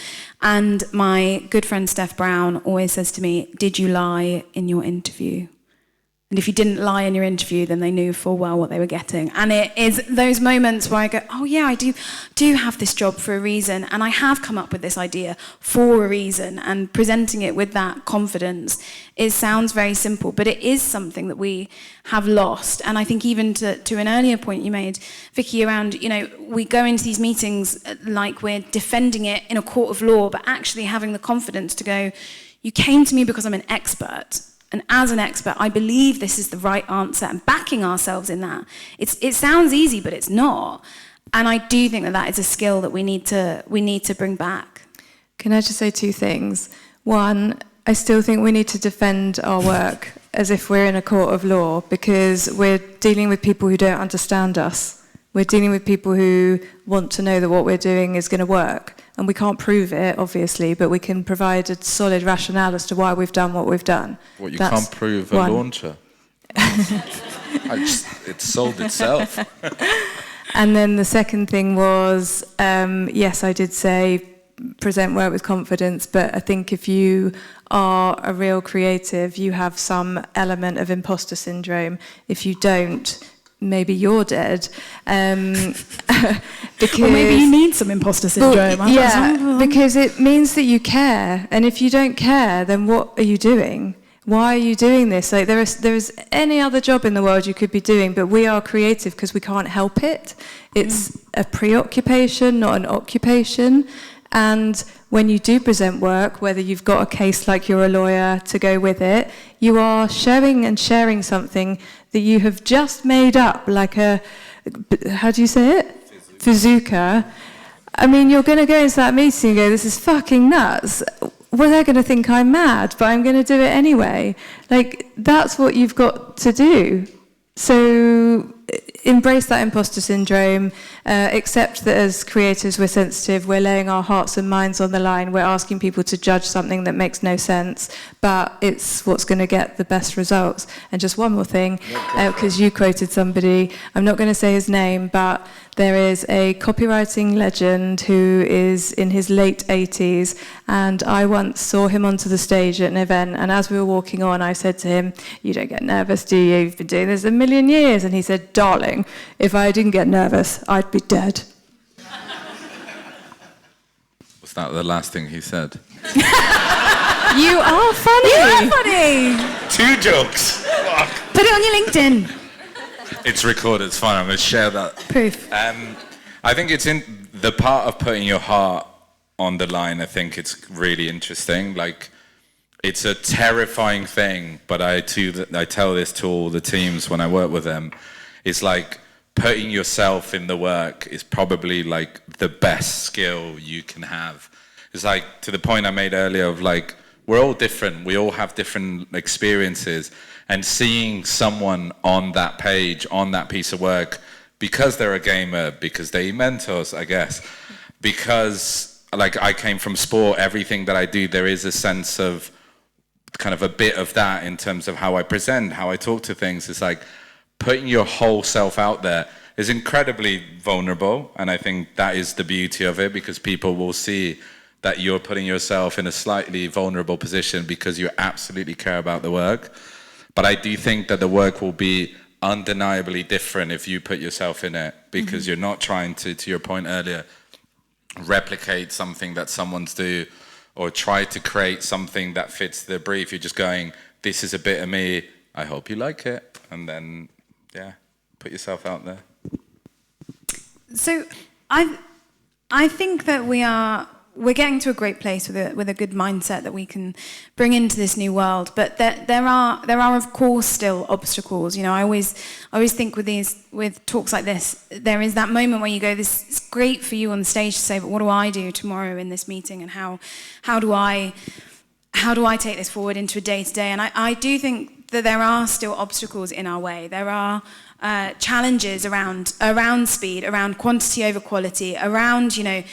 And my good friend Steph Brown always says to me, did you lie in your interview? And if you didn't lie in your interview, then they knew full well what they were getting. And it is those moments where I go, oh yeah, I do have this job for a reason, and I have come up with this idea for a reason, and presenting it with that confidence, it sounds very simple, but it is something that we have lost. And I think even to an earlier point you made, Vicky, around, we go into these meetings like we're defending it in a court of law, but actually having the confidence to go, you came to me because I'm an expert. And as an expert, I believe this is the right answer, and backing ourselves in that. It sounds easy, but it's not. And I do think that is a skill that we need to bring back. Can I just say two things? One, I still think we need to defend our work as if we're in a court of law, because we're dealing with people who don't understand us. We're dealing with people who want to know that what we're doing is going to work. and we can't prove it, obviously, but we can provide a solid rationale as to why we've done what we've done. What, you can't prove a launcher? It sold itself. And then the second thing was, yes, I did say present work with confidence, but I think if you are a real creative, you have some element of imposter syndrome. If you don't, maybe you're dead. Because, or maybe you need some imposter syndrome. Well, yeah, because it means that you care. And if you don't care, then what are you doing? Why are you doing this? Like there is any other job in the world you could be doing, but we are creative because we can't help it. It's a preoccupation, not an occupation. And when you do present work, whether you've got a case like you're a lawyer to go with it, you are showing and sharing something that you have just made up, like a, how do you say it? Fizooka. I mean, you're going to go into that meeting and go, this is fucking nuts. Well, they're going to think I'm mad, but I'm going to do it anyway. Like, that's what you've got to do. So embrace that imposter syndrome, accept that as creatives we're sensitive, we're laying our hearts and minds on the line, we're asking people to judge something that makes no sense, but it's what's going to get the best results. And just one more thing, because you quoted somebody, I'm not going to say his name, but there is a copywriting legend who is in his late 80s, and I once saw him onto the stage at an event, and as we were walking on, I said to him, you don't get nervous, do you? You've been doing this a million years. And he said, darling, if I didn't get nervous, I'd be dead. Was that the last thing he said? You are funny. You are funny. 2 jokes. Fuck. Put it on your LinkedIn. It's recorded, it's fine, I'm going to share that. Proof. I think it's in the part of putting your heart on the line, I think it's really interesting. Like, it's a terrifying thing, but I tell this to all the teams when I work with them. It's like putting yourself in the work is probably like the best skill you can have. It's like, to the point I made earlier of like, we're all different, we all have different experiences, and seeing someone on that page, on that piece of work, because they're a gamer, because they mentors, I guess, because like I came from sport, everything that I do, there is a sense of kind of a bit of that in terms of how I present, how I talk to things. It's like putting your whole self out there is incredibly vulnerable, and I think that is the beauty of it, because people will see that you're putting yourself in a slightly vulnerable position because you absolutely care about the work. But I do think that the work will be undeniably different if you put yourself in it, because you're not trying to your point earlier, replicate something that someone's do or try to create something that fits the brief. You're just going, this is a bit of me, I hope you like it. And then, yeah, put yourself out there. So I think that we're getting to a great place with a good mindset that we can bring into this new world. But there are of course still obstacles. You know, I always think with talks like this, there is that moment where you go, this is great for you on the stage to say, but what do I do tomorrow in this meeting, and how do I take this forward into a day-to-day? And I do think that there are still obstacles in our way. There are challenges around speed, around quantity over quality, around, you know,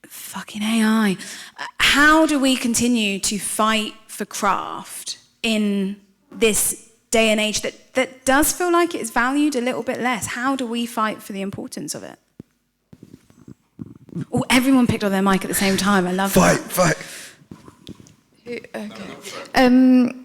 fucking AI. How do we continue to fight for craft in this day and age that does feel like it's valued a little bit less? How do we fight for the importance of it? Oh, everyone picked on their mic at the same time. I love that. Fight. Okay.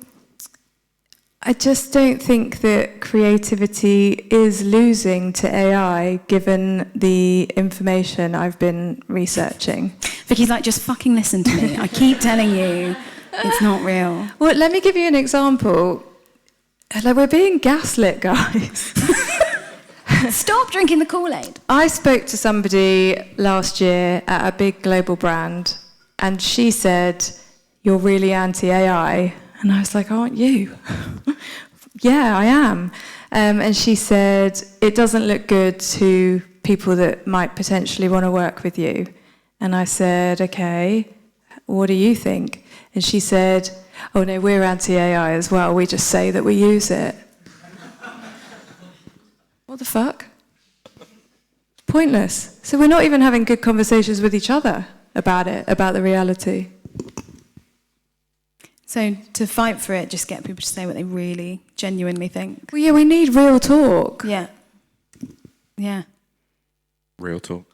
I just don't think that creativity is losing to AI, given the information I've been researching. Vicky's like, just fucking listen to me. I keep telling you, it's not real. Well, let me give you an example. Like, we're being gaslit, guys. Stop drinking the Kool-Aid. I spoke to somebody last year at a big global brand, and she said, you're really anti-AI. And I was like, aren't you? Yeah, I am. And she said, it doesn't look good to people that might potentially want to work with you. And I said, okay, what do you think? And she said, oh no, we're anti-AI as well. We just say that we use it. What the fuck? Pointless. So we're not even having good conversations with each other about it, about the reality. So to fight for it, just get people to say what they really genuinely think. Well, yeah, we need real talk. Yeah. Yeah. Real talk.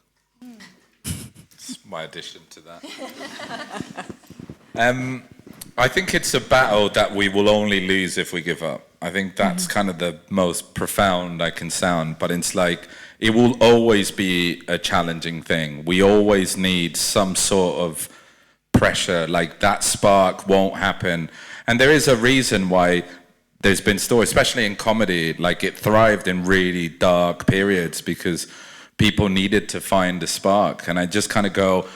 It's my addition to that. I think it's a battle that we will only lose if we give up. I think that's kind of the most profound I can sound, but it's like, it will always be a challenging thing. We always need some sort of pressure, like that spark won't happen. And there is a reason why there's been stories, especially in comedy, like it thrived in really dark periods because people needed to find a spark. And I just kind of go,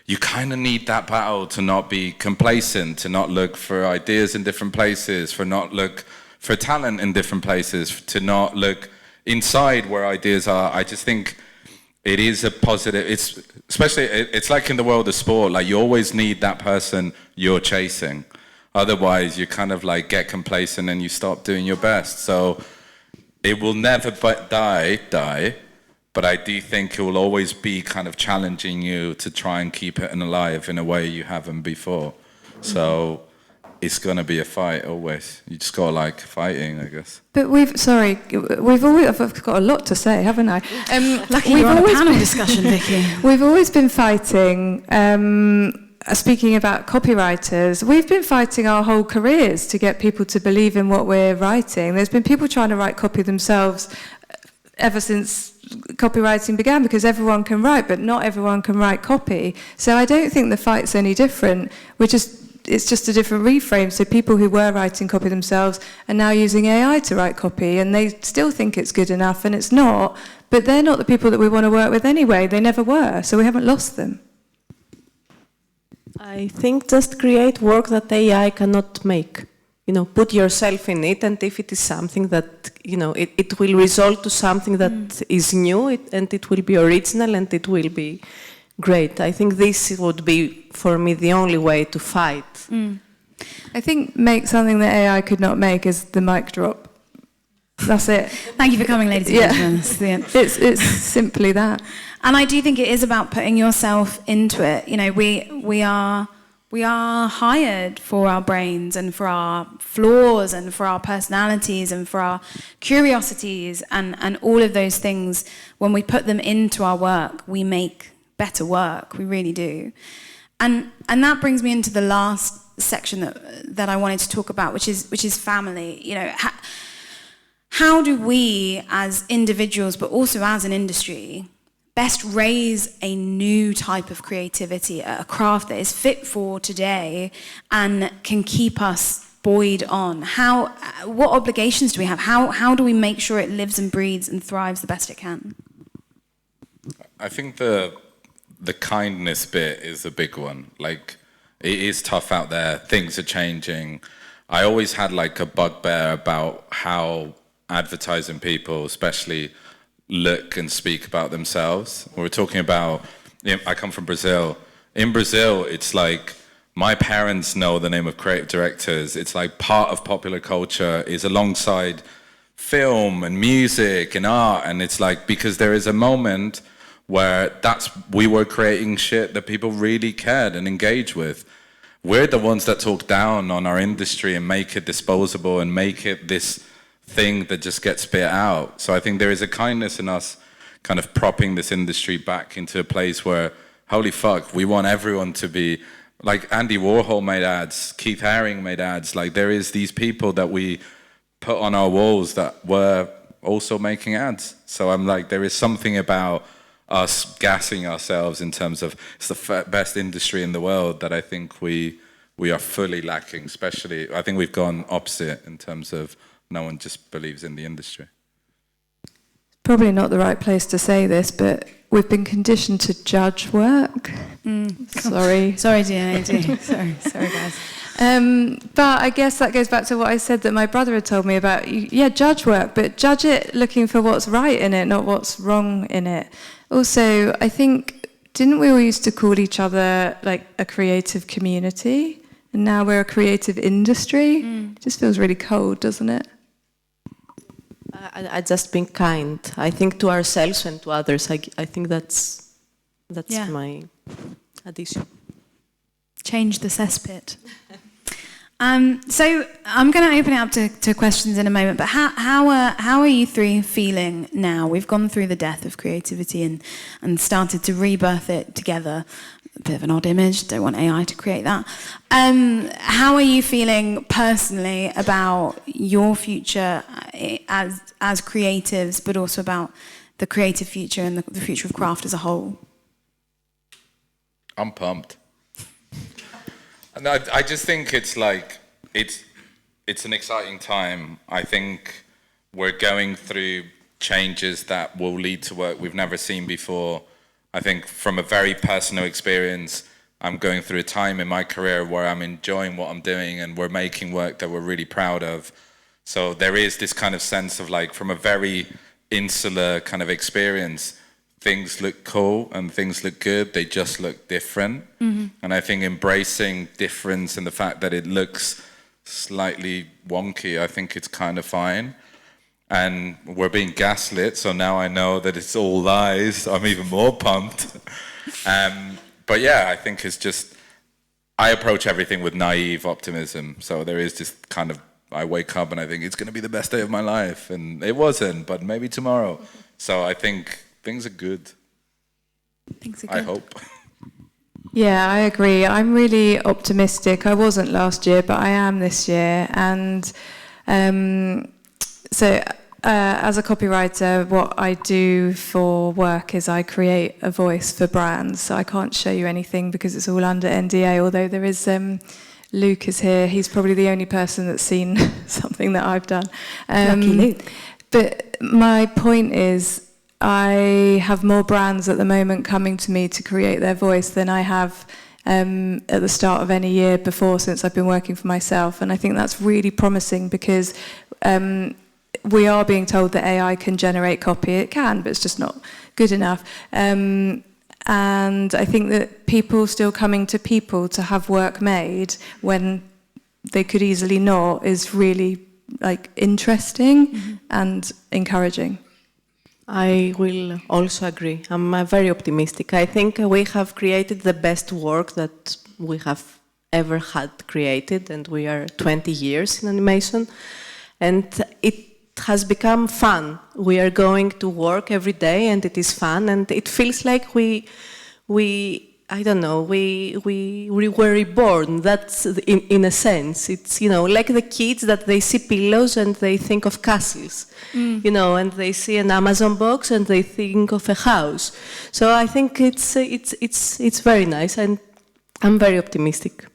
you kind of need that battle to not be complacent, to not look for ideas in different places, for not look for talent in different places, to not look inside where ideas are. I just think it is a positive, it's especially, it's like in the world of sport, like you always need that person you're chasing. Otherwise you kind of like get complacent and you stop doing your best. So it will never die, but I do think it will always be kind of challenging you to try and keep it alive in a way you haven't before. So it's going to be a fight always. You just got to like fighting, I guess. But I've got a lot to say, haven't I? Lucky you're on a panel discussion, Vicky. We've always been fighting, speaking about copywriters, we've been fighting our whole careers to get people to believe in what we're writing. There's been people trying to write copy themselves ever since copywriting began, because everyone can write, but not everyone can write copy. So I don't think the fight's any different. It's just a different reframe. So people who were writing copy themselves are now using AI to write copy, and they still think it's good enough, and it's not. But they're not the people that we want to work with anyway. They never were, so we haven't lost them. I think just create work that AI cannot make. Put yourself in it, and if it is something that, it will result to something that is new, and it will be original, and it will be great. I think this would be, for me, the only way to fight. I think make something that AI could not make is the mic drop. That's it. Thank you for coming, ladies and gentlemen. It's simply that. And I do think it is about putting yourself into it. We are hired for our brains and for our flaws and for our personalities and for our curiosities and all of those things. When we put them into our work, we make better work. We really do. And that brings me into the last section that I wanted to talk about, which is family. How do we as individuals, but also as an industry, best raise a new type of creativity, a craft that is fit for today and can keep us buoyed on? What obligations do we have? How do we make sure it lives and breathes and thrives the best it can? I think the kindness bit is a big one. Like, it is tough out there. Things are changing. I always had like a bugbear about how advertising people, especially, look and speak about themselves. We were talking about, I come from Brazil. In Brazil, it's like my parents know the name of creative directors. It's like part of popular culture is alongside film and music and art. And it's like, because there is a moment where we were creating shit that people really cared and engaged with. We're the ones that talk down on our industry and make it disposable and make it this thing that just gets spit out. So I think there is a kindness in us kind of propping this industry back into a place where, holy fuck, we want everyone to be, like Andy Warhol made ads, Keith Haring made ads, like there is these people that we put on our walls that were also making ads. So I'm like, there is something about us gassing ourselves in terms of it's the best industry in the world that I think we are fully lacking, especially, I think we've gone opposite in terms of no one just believes in the industry. Probably not the right place to say this, but we've been conditioned to judge work. Sorry. Sorry, D&AD. sorry, guys. But I guess that goes back to what I said that my brother had told me about. Yeah, judge work, but judge it looking for what's right in it, not what's wrong in it. Also, I think, didn't we all used to call each other like a creative community? And now we're a creative industry? It just feels really cold, doesn't it? I just being kind. I think to ourselves and to others. I think that's my addition. Change the cesspit. So I'm going to open it up to questions in a moment, but how are you three feeling now? We've gone through the death of creativity and started to rebirth it together. A bit of an odd image, don't want AI to create that. How are you feeling personally about your future as creatives, but also about the creative future and the future of craft as a whole? I'm pumped. And I just think it's like, it's an exciting time. I think we're going through changes that will lead to work we've never seen before. I think from a very personal experience, I'm going through a time in my career where I'm enjoying what I'm doing and we're making work that we're really proud of. So there is this kind of sense of like, from a very insular kind of experience, things look cool and things look good, they just look different. Mm-hmm. And I think embracing difference and the fact that it looks slightly wonky, I think it's kind of fine. And we're being gaslit, so now I know that it's all lies. I'm even more pumped. But yeah, I think it's just, I approach everything with naive optimism. So there is this kind of, I wake up and I think it's going to be the best day of my life. And it wasn't, but maybe tomorrow. So I think things are good. Things are good. I hope. Yeah, I agree. I'm really optimistic. I wasn't last year, but I am this year. And so as a copywriter, what I do for work is I create a voice for brands. So I can't show you anything because it's all under NDA, although there is... Luke is here. He's probably the only person that's seen something that I've done. Lucky Luke. But my point is, I have more brands at the moment coming to me to create their voice than I have at the start of any year before since I've been working for myself. And I think that's really promising because we are being told that AI can generate copy. It can, but it's just not good enough. And I think that people still coming to people to have work made when they could easily not is really like interesting and encouraging. I will also agree. I'm very optimistic. I think we have created the best work that we have ever had created, and we are 20 years in animation, and it has become fun. We are going to work every day, and it is fun, and it feels like we I don't know, we were reborn. That's in a sense. It's, you know, like the kids that they see pillows and they think of castles, you know, and they see an Amazon box and they think of a house. So I think it's very nice, and I'm very optimistic.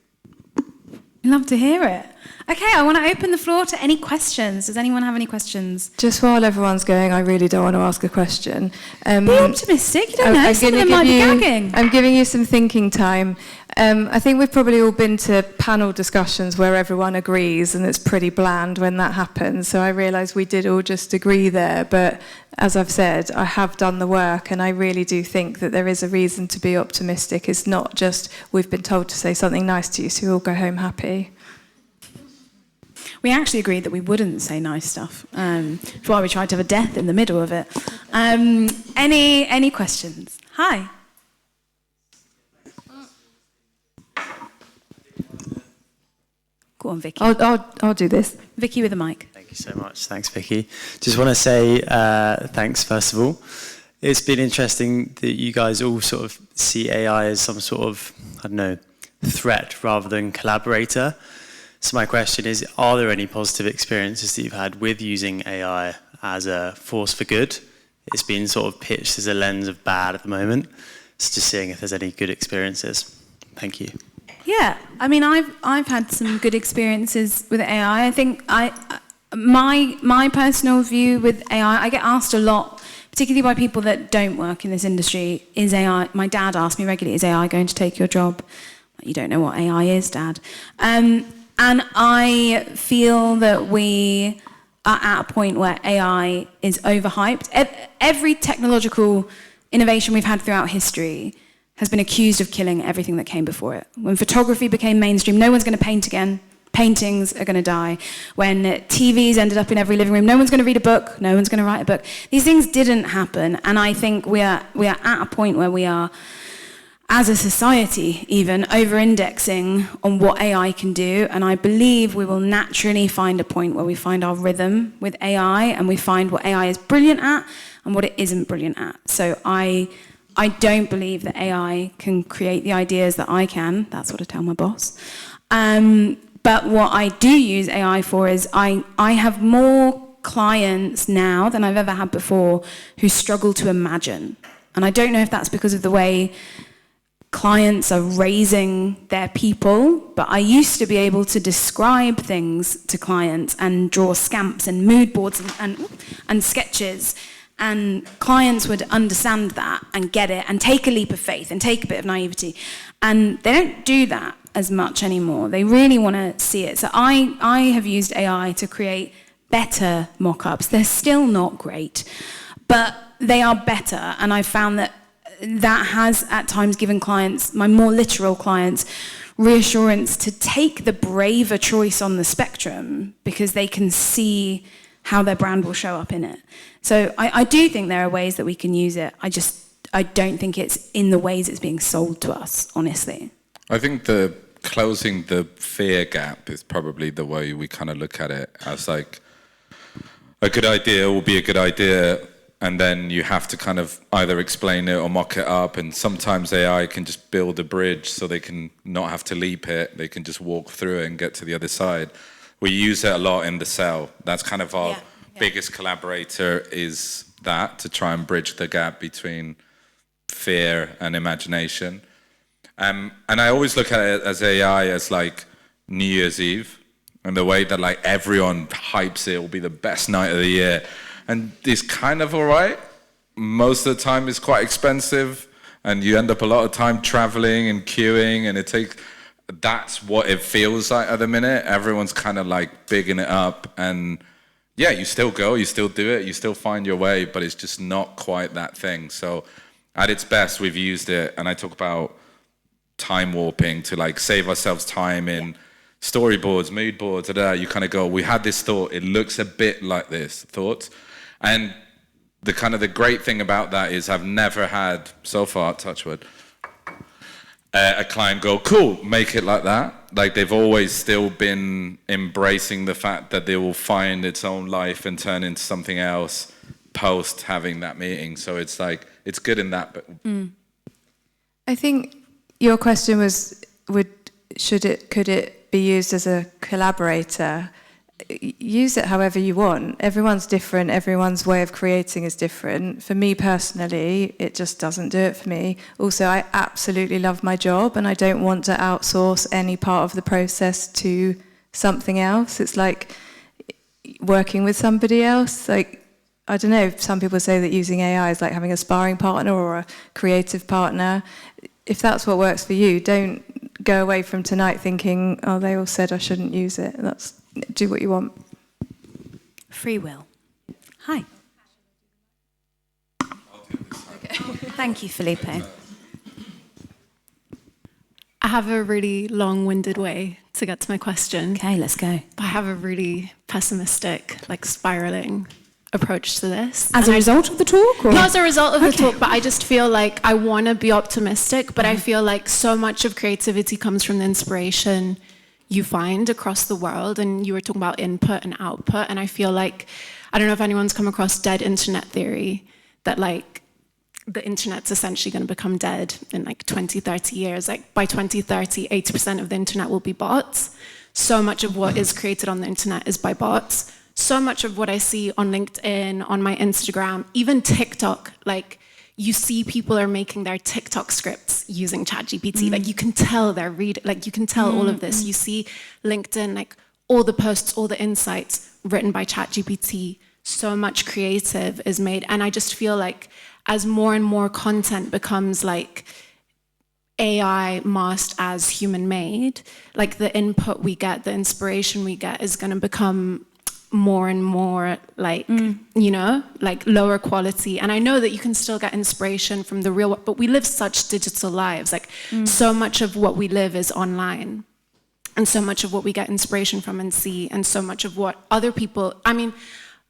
Love to hear it. Okay, I want to open the floor to any questions. Does anyone have any questions? Just while everyone's going, I really don't want to ask a question. Be optimistic, you don't know, some of them might be gagging. I'm giving you some thinking time. I think we've probably all been to panel discussions where everyone agrees and it's pretty bland when that happens. So I realise we did all just agree there. But as I've said, I have done the work and I really do think that there is a reason to be optimistic. It's not just we've been told to say something nice to you so you all go home happy. We actually agreed that we wouldn't say nice stuff. That's why we tried to have a death in the middle of it. Any questions? Hi. Go on, Vicky. I'll do this. Vicky with a mic. Thank you so much. Thanks, Vicky. Just want to say thanks, first of all. It's been interesting that you guys all sort of see AI as some sort of, I don't know, threat rather than collaborator. So my question is, are there any positive experiences that you've had with using AI as a force for good? It's been sort of pitched as a lens of bad at the moment. So just seeing if there's any good experiences. Thank you. Yeah, I mean, I've had some good experiences with AI. I think my personal view with AI, I get asked a lot, particularly by people that don't work in this industry, is AI, my dad asks me regularly, is AI going to take your job? You don't know what AI is, Dad. And I feel that we are at a point where AI is overhyped. Every technological innovation we've had throughout history has been accused of killing everything that came before it. When photography became mainstream, no one's going to paint again. Paintings are going to die. When TVs ended up in every living room, no one's going to read a book, no one's going to write a book. These things didn't happen, and I think we are at a point where we are as a society, even over-indexing on what AI can do, and I believe we will naturally find a point where we find our rhythm with AI, and we find what AI is brilliant at and what it isn't brilliant at. So I don't believe that AI can create the ideas that I can. That's what I tell my boss. But what I do use AI for is I have more clients now than I've ever had before who struggle to imagine. And I don't know if that's because of the way clients are raising their people, but I used to be able to describe things to clients and draw scamps and mood boards and sketches, and clients would understand that and get it and take a leap of faith and take a bit of naivety. And they don't do that as much anymore. They really want to see it. So I have used AI to create better mock-ups. They're still not great, but they are better, and I've found that has at times given clients, my more literal clients, reassurance to take the braver choice on the spectrum because they can see how their brand will show up in it. So I do think there are ways that we can use it. I don't think it's in the ways it's being sold to us, honestly. I think the closing the fear gap is probably the way we kind of look at it, as like a good idea will be a good idea, and then you have to kind of either explain it or mock it up, and sometimes AI can just build a bridge so they can not have to leap it, they can just walk through it and get to the other side. We use it a lot in the cell. That's kind of our biggest collaborator, is that, to try and bridge the gap between fear and imagination. And I always look at it as AI as like New Year's Eve, and the way that like everyone hypes it will be the best night of the year. And it's kind of all right. Most of the time it's quite expensive, and you end up a lot of time traveling and queuing, and that's what it feels like at the minute. Everyone's kind of like bigging it up, and yeah, you still go, you still do it, you still find your way, but it's just not quite that thing. So at its best, we've used it, and I talk about time warping to like save ourselves time in storyboards, mood boards, you kind of go, we had this thought, it looks a bit like this thought. And the great thing about that is I've never had, so far, touch wood, a client go, cool, make it like that. Like, they've always still been embracing the fact that they will find its own life and turn into something else post having that meeting. So it's like, it's good in that. But I think your question was, could it be used as a collaborator? Use it however you want. Everyone's different. Everyone's way of creating is different. For me personally, it just doesn't do it for me. Also, I absolutely love my job, and I don't want to outsource any part of the process to something else. It's like working with somebody else. Like, I don't know, some people say that using AI is like having a sparring partner or a creative partner. If that's what works for you, don't go away from tonight thinking, oh, they all said I shouldn't use it. Do what you want. Free will. Hi. Okay. Thank you, Felipe. I have a really long-winded way to get to my question. Okay, let's go. I have a really pessimistic, like spiraling approach to this. As a result of the talk? Or? Not as a result of the talk, but I just feel like I want to be optimistic, but I feel like so much of creativity comes from the inspiration you find across the world, and you were talking about input and output, and I feel like, I don't know if anyone's come across dead internet theory, that like the internet's essentially going to become dead in like 20, 30 years. Like by 2030, 80% of the internet will be bots. So much of what is created on the internet is by bots. So much of what I see on LinkedIn, on my Instagram, even TikTok, like you see people are making their TikTok scripts using ChatGPT. Like you can tell they're reading, like you can tell all of this. You see LinkedIn, like all the posts, all the insights written by ChatGPT. So much creative is made. And I just feel like as more and more content becomes like AI masked as human made, like the input we get, the inspiration we get is going to become more and more like, you know, like lower quality. And I know that you can still get inspiration from the real world, but we live such digital lives. Like so much of what we live is online, and so much of what we get inspiration from and see, and so much of what other people, I mean,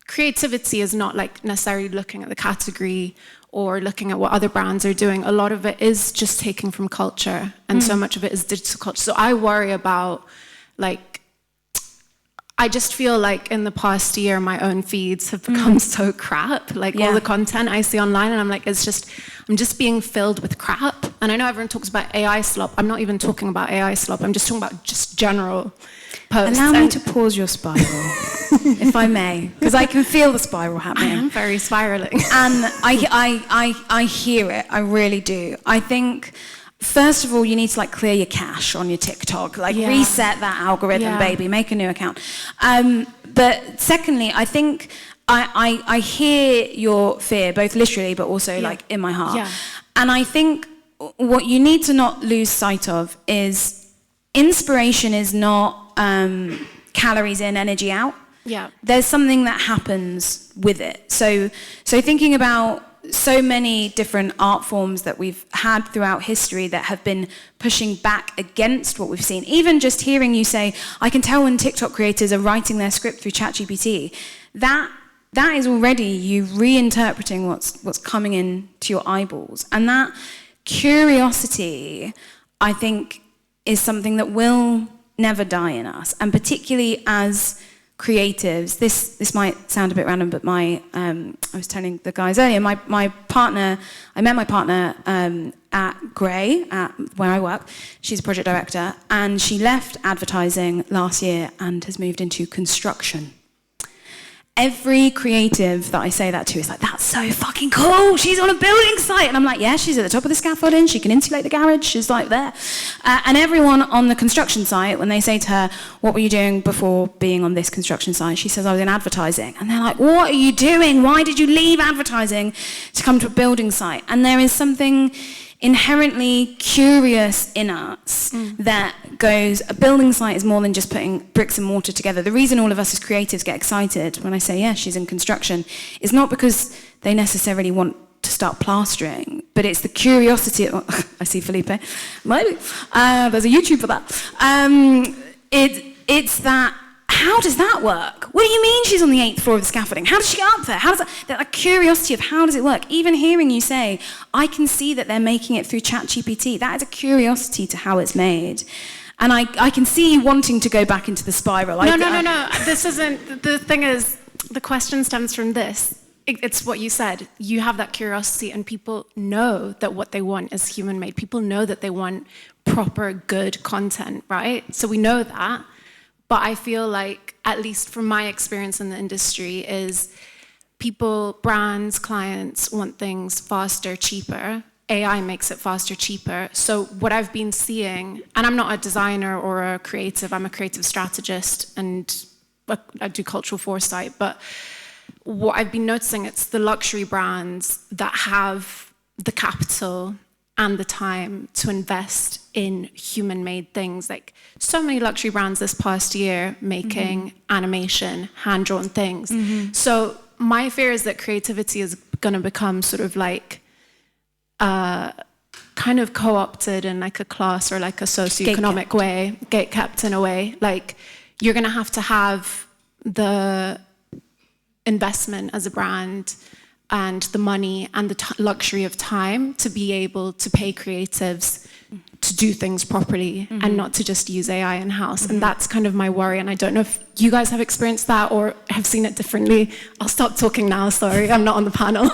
creativity is not like necessarily looking at the category or looking at what other brands are doing. A lot of it is just taking from culture, and so much of it is digital culture. So I worry about, like, I just feel like in the past year, my own feeds have become so crap. Like all the content I see online, and I'm like, I'm just being filled with crap. And I know everyone talks about AI slop. I'm not even talking about AI slop. I'm just talking about just general posts. Allow me to pause your spiral, if I may, because I can feel the spiral I happening. am very spiraling. And I hear it, I really do. I think, first of all, you need to like clear your cache on your TikTok, like reset that algorithm, baby, make a new account. But secondly, I think I hear your fear, both literally, but also like in my heart. And I think what you need to not lose sight of is inspiration is not calories in, energy out. There's something that happens with it. So thinking about so many different art forms that we've had throughout history that have been pushing back against what we've seen. Even just hearing you say, I can tell when TikTok creators are writing their script through ChatGPT, that is already you reinterpreting what's coming in to your eyeballs. And that curiosity, I think, is something that will never die in us. And particularly as creatives, this might sound a bit random, but I was telling the guys earlier, I met my partner at Grey, where I work. She's a project director, and she left advertising last year and has moved into construction. Every creative that I say that to is like, that's so fucking cool, she's on a building site. And I'm like, yeah, she's at the top of the scaffolding, she can insulate the garage, she's like there. And everyone on the construction site, when they say to her, what were you doing before being on this construction site? She says, I was in advertising. And they're like, what are you doing? Why did you leave advertising to come to a building site? And there is something inherently curious in us that goes, a building site is more than just putting bricks and mortar together. The reason all of us as creatives get excited when I say, yeah, she's in construction, is not because they necessarily want to start plastering, but it's the curiosity. I see Felipe. Maybe. There's a YouTube for that. It's that, how does that work? What do you mean she's on the 8th floor of the scaffolding? How does she get up there? How does that curiosity of how does it work? Even hearing you say, I can see that they're making it through ChatGPT, that is a curiosity to how it's made. And I can see you wanting to go back into the spiral. No. This isn't, the thing is, the question stems from this. It's what you said. You have that curiosity, and people know that what they want is human made. People know that they want proper, good content, right? So we know that. But I feel like, at least from my experience in the industry, is people, brands, clients want things faster, cheaper. AI makes it faster, cheaper. So what I've been seeing, and I'm not a designer or a creative, I'm a creative strategist and I do cultural foresight, but what I've been noticing, it's the luxury brands that have the capital and the time to invest in human-made things. Like so many luxury brands this past year making animation, hand-drawn things. So my fear is that creativity is going to become sort of like kind of co-opted in like a class or like a socioeconomic way, gate-kept in a way. Like you're going to have the investment as a brand and the money and the luxury of time to be able to pay creatives to do things properly and not to just use AI in-house. And that's kind of my worry. And I don't know if you guys have experienced that or have seen it differently. I'll stop talking now, sorry, I'm not on the panel.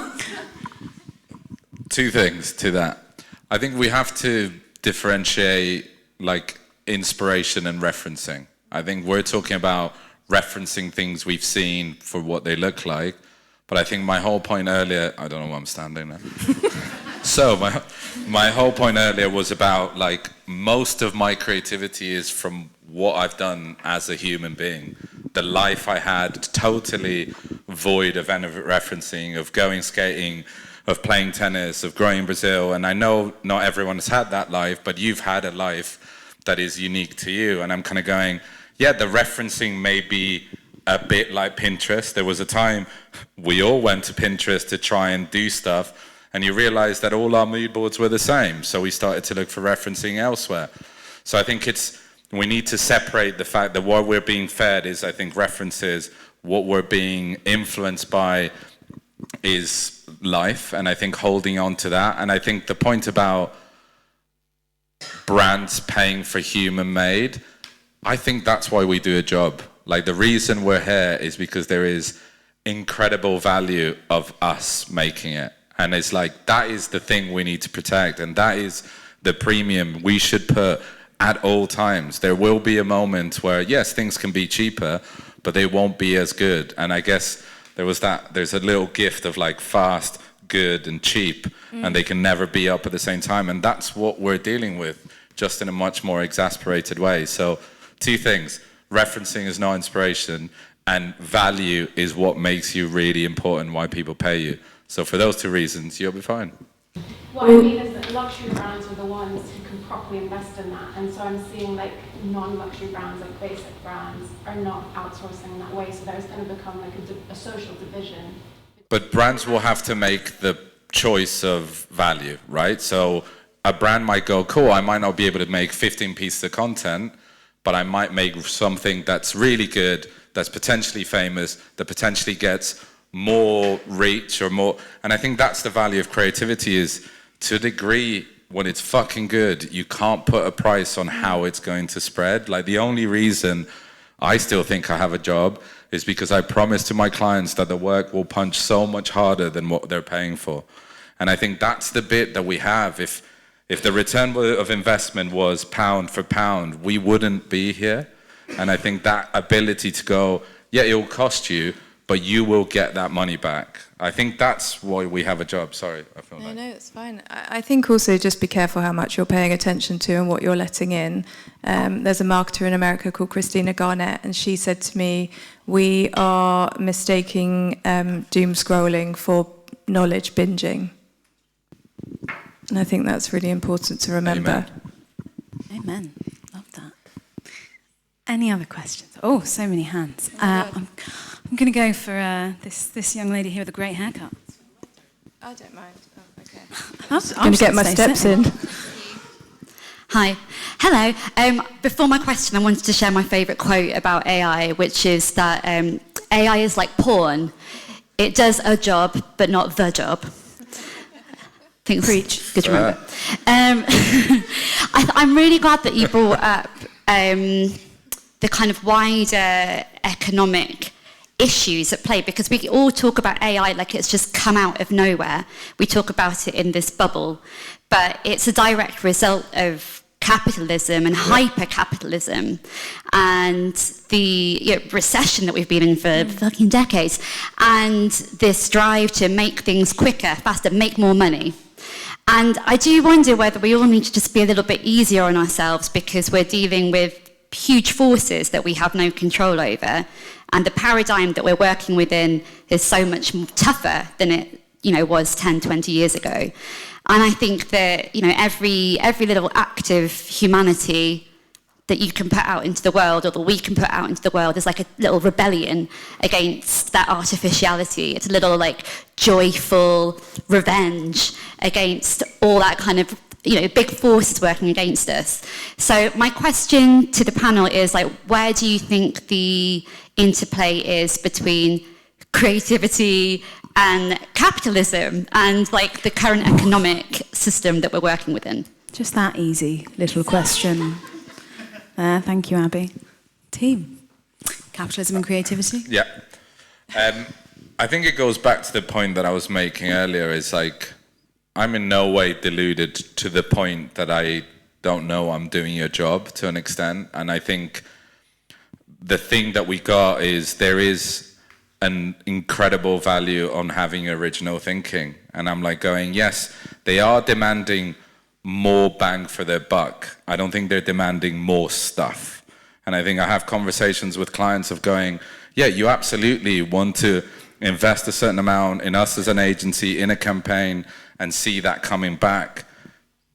Two things to that. I think we have to differentiate like inspiration and referencing. I think we're talking about referencing things we've seen for what they look like. But I think my whole point earlier, I don't know why I'm standing there. So my whole point earlier was about like most of my creativity is from what I've done as a human being. The life I had, totally void of any referencing, of going skating, of playing tennis, of growing in Brazil. And I know not everyone has had that life, but you've had a life that is unique to you. And I'm kind of going, yeah, the referencing may be a bit like Pinterest. There was a time we all went to Pinterest to try and do stuff, and you realize that all our mood boards were the same. So we started to look for referencing elsewhere. So I think we need to separate the fact that what we're being fed is, I think, references what we're being influenced by is life, and I think holding on to that. And I think the point about brands paying for human-made, I think that's why we do a job. Like, the reason we're here is because there is incredible value of us making it. And it's like, that is the thing we need to protect, and that is the premium we should put at all times. There will be a moment where, yes, things can be cheaper, but they won't be as good. And I guess there's a little gift of like fast, good, and cheap, and they can never be up at the same time. And that's what we're dealing with, just in a much more exasperated way. So 2 things: referencing is no inspiration, and value is what makes you really important, why people pay you. So for those 2 reasons, you'll be fine. What I mean is that luxury brands are the ones who can properly invest in that, and so I'm seeing like non-luxury brands, like basic brands, are not outsourcing in that way, so there's going to become like a social division. But brands will have to make the choice of value, right? So a brand might go, cool, I might not be able to make 15 pieces of content, but I might make something that's really good, that's potentially famous, that potentially gets more reach or more. And I think that's the value of creativity, is to a degree, when it's fucking good, you can't put a price on how it's going to spread. Like, the only reason I still think I have a job is because I promise to my clients that the work will punch so much harder than what they're paying for. And I think that's the bit that we have. If the return of investment was pound for pound, we wouldn't be here. And I think that ability to go, yeah, it will cost you, but you will get that money back. I think that's why we have a job. Sorry, I feel like... No, it's fine. I think also just be careful how much you're paying attention to and what you're letting in. There's a marketer in America called Christina Garnett, and she said to me, we are mistaking doom scrolling for knowledge binging. And I think that's really important to remember. Amen. Love that. Any other questions? Oh, so many hands. I'm going to go for this young lady here with a great haircut. I don't mind. Oh, okay. I'm going to get my steps in. Hi. Hello. Before my question, I wanted to share my favourite quote about AI, which is that AI is like porn. It does a job, but not the job. Preach. Good to remember. I'm really glad that you brought up the kind of wider economic issues at play, because we all talk about AI like it's just come out of nowhere. We talk about it in this bubble, but it's a direct result of capitalism and hyper-capitalism and the recession that we've been in for fucking decades, and this drive to make things quicker, faster, make more money. And I do wonder whether we all need to just be a little bit easier on ourselves, because we're dealing with huge forces that we have no control over, and the paradigm that we're working within is so much tougher than it was 10, 20 years ago. And I think that every little act of humanity that you can put out into the world, or that we can put out into the world, is like a little rebellion against that artificiality. It's a little like joyful revenge against all that kind of big forces working against us. So my question to the panel is, like, where do you think the interplay is between creativity and capitalism and like the current economic system that we're working within? Just that easy little question. Thank you, Abby. Team. Capitalism and creativity? Yeah. I think it goes back to the point that I was making earlier, is like, I'm in no way deluded to the point that I don't know I'm doing your job to an extent. And I think the thing that we got is there is an incredible value on having original thinking. And I'm like going, yes, they are demanding more bang for their buck. I don't think they're demanding more stuff. And I think I have conversations with clients of going, yeah, you absolutely want to invest a certain amount in us as an agency, in a campaign, and see that coming back.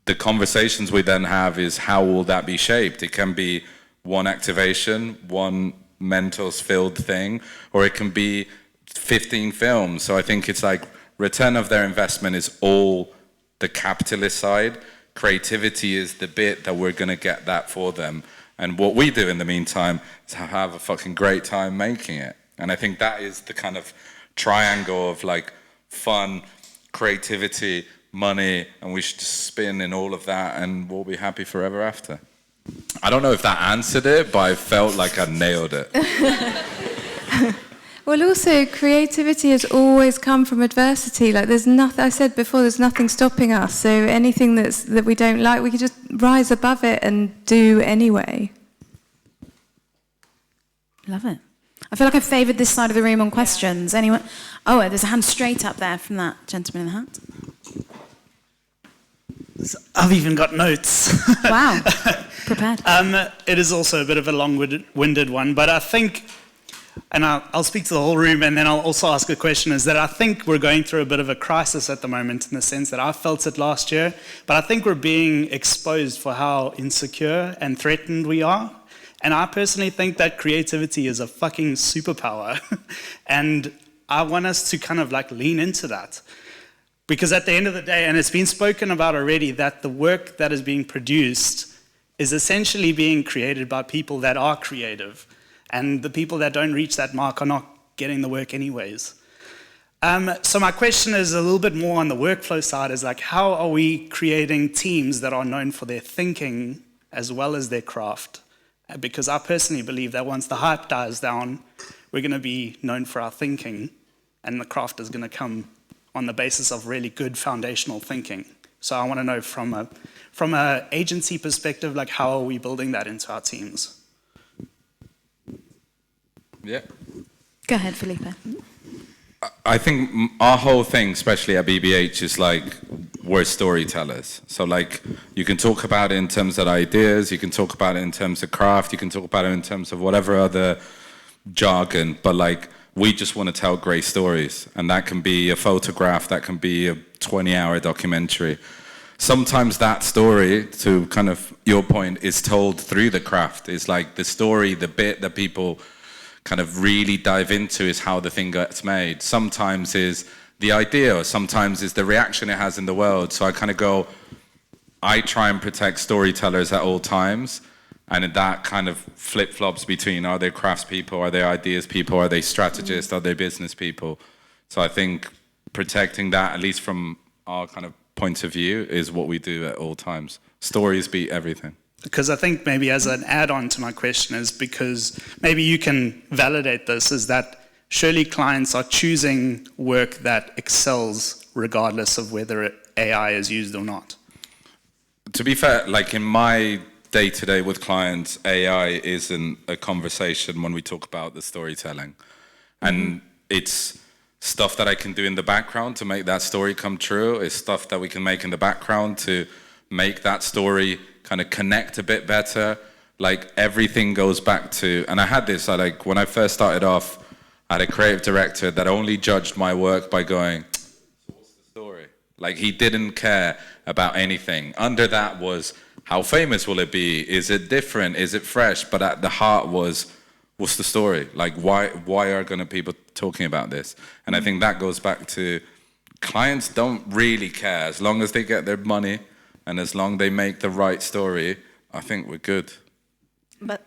The conversations we then have is, how will that be shaped? It can be one activation, one Mentos-filled thing, or it can be 15 films. So I think it's like return of their investment is all the capitalist side. Creativity is the bit that we're going to get that for them. And what we do in the meantime is have a fucking great time making it. And I think that is the kind of triangle of like fun, creativity, money, and we should just spin in all of that and we'll be happy forever after. I don't know if that answered it, but I felt like I nailed it. Well, also, creativity has always come from adversity. Like, there's nothing, I said before, there's nothing stopping us. So anything that we don't like, we can just rise above it and do anyway. Love it. I feel like I've favoured this side of the room on questions. Anyone? Oh, there's a hand straight up there from that gentleman in the hat. I've even got notes. Wow, prepared. It is also a bit of a long-winded one, but I think, and I'll speak to the whole room and then I'll also ask a question, is that I think we're going through a bit of a crisis at the moment in the sense that I felt it last year, but I think we're being exposed for how insecure and threatened we are. And I personally think that creativity is a fucking superpower. And I want us to kind of like lean into that. Because at the end of the day, and it's been spoken about already, that the work that is being produced is essentially being created by people that are creative. And the people that don't reach that mark are not getting the work anyways. So my question is a little bit more on the workflow side, is like, how are we creating teams that are known for their thinking as well as their craft? Because I personally believe that once the hype dies down, we're going to be known for our thinking, and the craft is going to come on the basis of really good foundational thinking. So I want to know from a agency perspective, like, how are we building that into our teams? Yeah. Go ahead, Felipe. I think our whole thing, especially at BBH, is like, we're storytellers. So like, you can talk about it in terms of ideas, you can talk about it in terms of craft, you can talk about it in terms of whatever other jargon, but like, we just want to tell great stories. And that can be a photograph, that can be a 20-hour documentary. Sometimes that story, to kind of your point, is told through the craft. It's like the story, the bit that people kind of really dive into is how the thing gets made. Sometimes is the idea, or sometimes is the reaction it has in the world. So I kind of go, I try and protect storytellers at all times. And that kind of flip-flops between, are they craftspeople, are they ideas people, are they strategists, are they business people? So I think protecting that, at least from our kind of point of view, is what we do at all times. Stories beat everything. Because I think maybe as an add-on to my question is, because maybe you can validate this, is that surely clients are choosing work that excels regardless of whether AI is used or not. To be fair, like in my day-to-day with clients, AI isn't a conversation when we talk about the storytelling. And it's stuff that I can do in the background to make that story come true. It's stuff that we can make in the background to make that story kind of connect a bit better. Like, everything goes back to, and I had this, when I first started off, I had a creative director that only judged my work by going, what's the story? Like, he didn't care about anything. Under that was, how famous will it be? Is it different? Is it fresh? But at the heart was, what's the story? Like, why are gonna people talking about this? And I think that goes back to, clients don't really care. As long as they get their money and as long as they make the right story, I think we're good.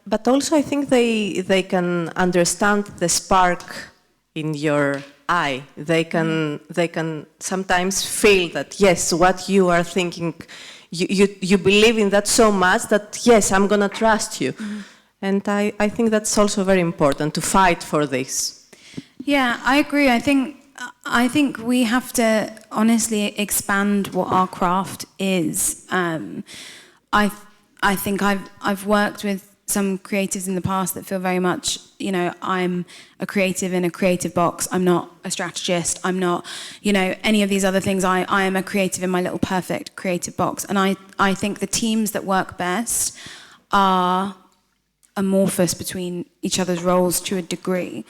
But also I think they can understand the spark in your eye. They can sometimes feel that, yes, what you are thinking, you believe in that so much that, yes, I'm going to trust you. And I think that's also very important, to fight for this. Yeah, I agree. I think we have to honestly expand what our craft is. I think I've worked with some creatives in the past that feel very much, I'm a creative in a creative box. I'm not a strategist. I'm not, any of these other things. I am a creative in my little perfect creative box. And I think the teams that work best are amorphous between each other's roles to a degree.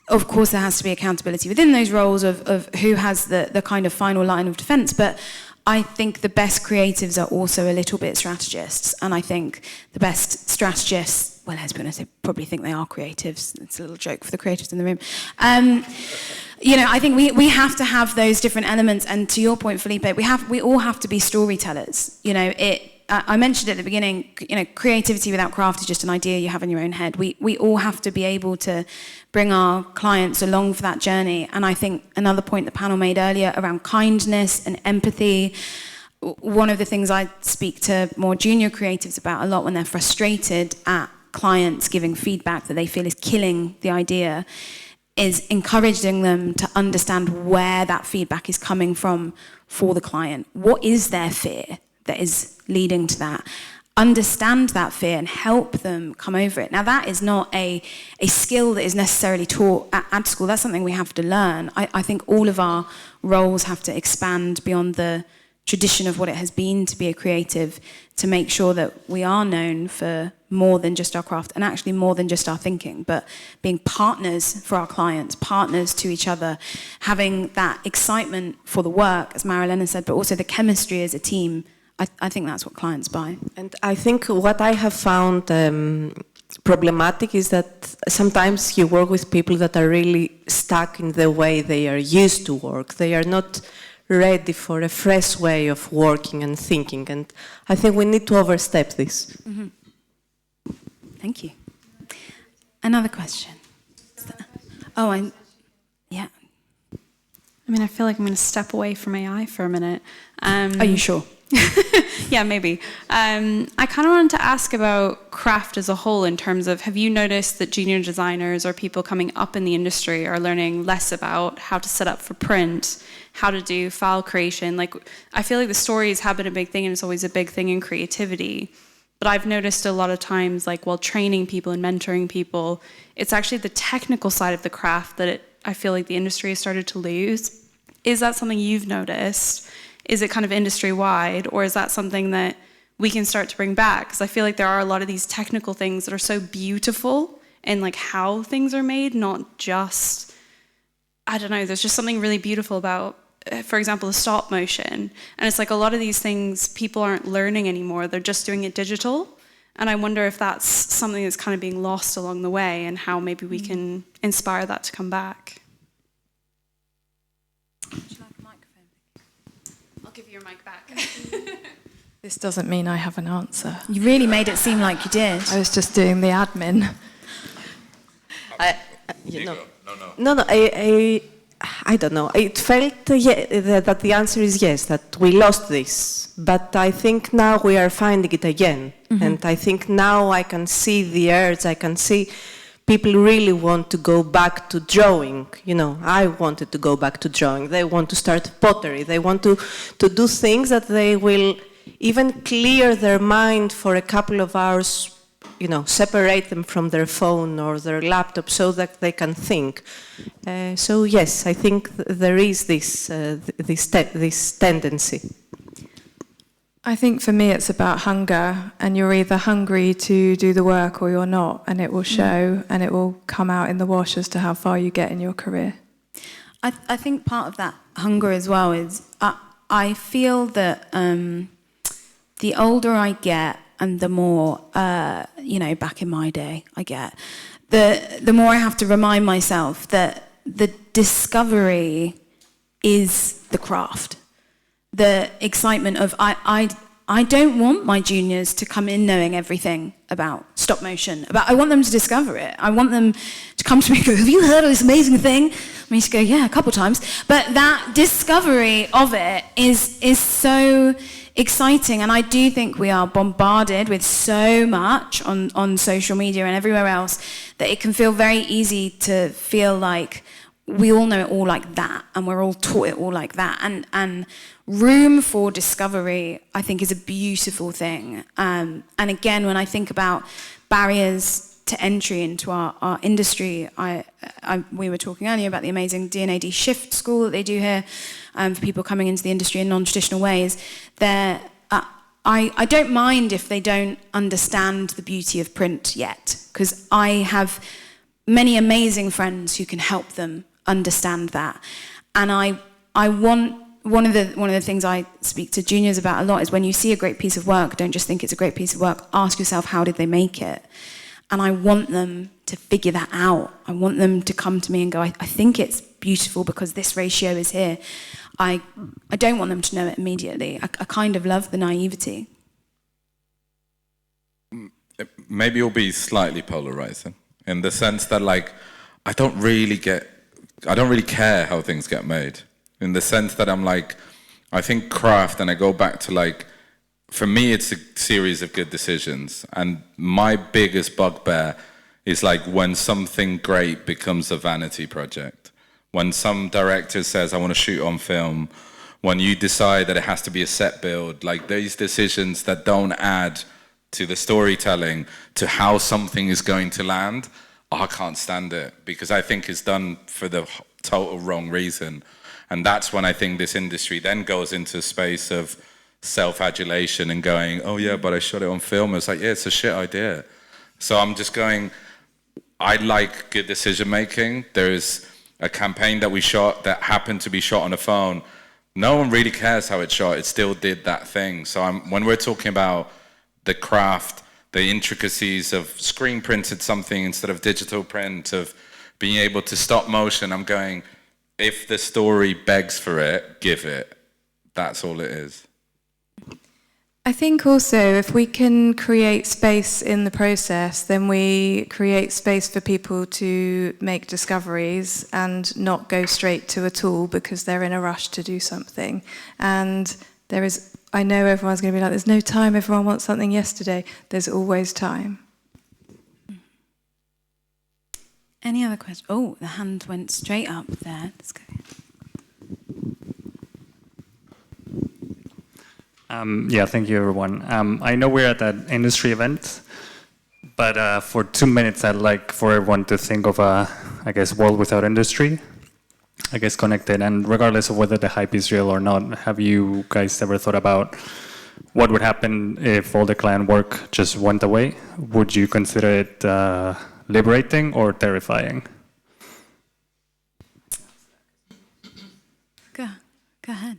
Of course, there has to be accountability within those roles of who has the kind of final line of defense, but I think the best creatives are also a little bit strategists, and I think the best strategists, well, let's be honest, they probably think they are creatives. It's a little joke for the creatives in the room. I think we have to have those different elements, and to your point, Felipe, we all have to be storytellers. I mentioned at the beginning, creativity without craft is just an idea you have in your own head. We all have to be able to bring our clients along for that journey. And I think another point the panel made earlier around kindness and empathy, one of the things I speak to more junior creatives about a lot when they're frustrated at clients giving feedback that they feel is killing the idea is encouraging them to understand where that feedback is coming from for the client. What is their fear that is leading to that? Understand that fear and help them come over it. Now, that is not a skill that is necessarily taught at ad school. That's something we have to learn. I think all of our roles have to expand beyond the tradition of what it has been to be a creative to make sure that we are known for more than just our craft and actually more than just our thinking, but being partners for our clients, partners to each other, having that excitement for the work, as Marilena said, but also the chemistry as a team. I think that's what clients buy. And I think what I have found problematic is that sometimes you work with people that are really stuck in the way they are used to work. They are not ready for a fresh way of working and thinking. And I think we need to overstep this. Mm-hmm. Thank you. Another question. Yeah. I mean, I feel like I'm going to step away from AI for a minute. Are you sure? Yeah, maybe. I kind of wanted to ask about craft as a whole in terms of, have you noticed that junior designers or people coming up in the industry are learning less about how to set up for print, how to do file creation? Like, I feel like the stories have been a big thing and it's always a big thing in creativity. But I've noticed a lot of times, like while training people and mentoring people, it's actually the technical side of the craft that I feel like the industry has started to lose. Is that something you've noticed? Is it kind of industry-wide, or is that something that we can start to bring back? Because I feel like there are a lot of these technical things that are so beautiful and like how things are made, not just, I don't know, there's just something really beautiful about, for example, the stop motion. And it's like a lot of these things people aren't learning anymore, they're just doing it digital. And I wonder if that's something that's kind of being lost along the way and how maybe we can inspire that to come back. Give your mic back. This doesn't mean I have an answer. You really made it seem like you did. I was just doing the admin. I don't know. It felt that the answer is yes, that we lost this. But I think now we are finding it again. Mm-hmm. And I think now I can see the urge, I can see people really want to go back to drawing. I wanted to go back to drawing. They want to start pottery. They want to do things that they will even clear their mind for a couple of hours, separate them from their phone or their laptop so that they can think. So yes, I think there is this tendency. I think for me it's about hunger, and you're either hungry to do the work or you're not, and it will show and it will come out in the wash as to how far you get in your career. I think part of that hunger as well is I feel that the older I get and the more, back in my day I get, the more I have to remind myself that the discovery is the craft. The excitement of, I don't want my juniors to come in knowing everything about stop motion. I want them to discover it. I want them to come to me and go, have you heard of this amazing thing? I need to go, yeah, a couple times. But that discovery of it is so exciting. And I do think we are bombarded with so much on social media and everywhere else that it can feel very easy to feel like we all know it all like that, and we're all taught it all like that. And room for discovery, I think, is a beautiful thing. And again, when I think about barriers to entry into our industry, we were talking earlier about the amazing D&AD shift school that they do here for people coming into the industry in non-traditional ways. I don't mind if they don't understand the beauty of print yet, because I have many amazing friends who can help them understand that. And I want, one of the things I speak to juniors about a lot is when you see a great piece of work, don't just think it's a great piece of work, ask yourself, how did they make it? And I want them to figure that out. I want them to come to me and go, I think it's beautiful because this ratio is here. I don't want them to know it immediately. I kind of love the naivety. maybe it'll be slightly polarizing in the sense that like I don't really care how things get made. In the sense that I'm like, I think craft, and I go back to like, for me it's a series of good decisions, and my biggest bugbear is like when something great becomes a vanity project. When some director says, I want to shoot on film, when you decide that it has to be a set build, like these decisions that don't add to the storytelling, to how something is going to land, I can't stand it, because I think it's done for the total wrong reason. And that's when I think this industry then goes into a space of self-adulation and going, oh yeah, but I shot it on film. It's like, yeah, it's a shit idea. So I'm just going, I like good decision making. There is a campaign that we shot that happened to be shot on a phone. No one really cares how it's shot. It still did that thing. So when we're talking about the craft, the intricacies of screen printed something instead of digital print, of being able to stop motion, I'm going, if the story begs for it, give it. That's all it is. I think also if we can create space in the process, then we create space for people to make discoveries and not go straight to a tool because they're in a rush to do something. And there is, I know everyone's going to be like, there's no time, everyone wants something yesterday. There's always time. Any other questions? Oh, the hand went straight up there. Let's go. Yeah, thank you, everyone. I know we're at that industry event, but for 2 minutes, I'd like for everyone to think of a, I guess, world without industry, I guess, connected. And regardless of whether the hype is real or not, have you guys ever thought about what would happen if all the client work just went away? Would you consider it liberating or terrifying? Go ahead.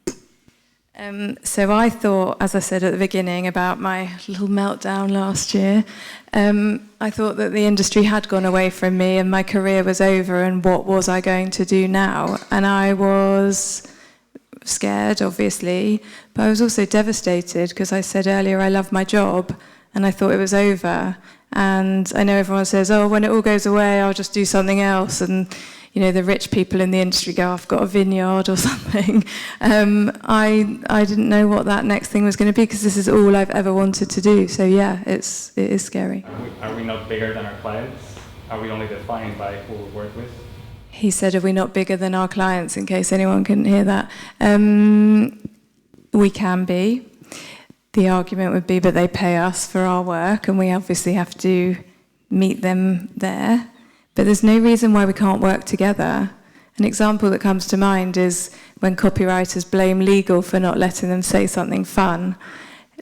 So I thought, as I said at the beginning, about my little meltdown last year, I thought that the industry had gone away from me and my career was over, and what was I going to do now? And I was scared, obviously, but I was also devastated because I said earlier I love my job and I thought it was over. And I know everyone says, oh, when it all goes away, I'll just do something else. And you know, the rich people in the industry go, I've got a vineyard or something. I didn't know what that next thing was going to be because this is all I've ever wanted to do. So yeah, it is scary. Are we not bigger than our clients? Are we only defined by who we work with? He said, are we not bigger than our clients, in case anyone couldn't hear that? We can be. The argument would be, but they pay us for our work and we obviously have to meet them there. But there's no reason why we can't work together. An example that comes to mind is when copywriters blame legal for not letting them say something fun.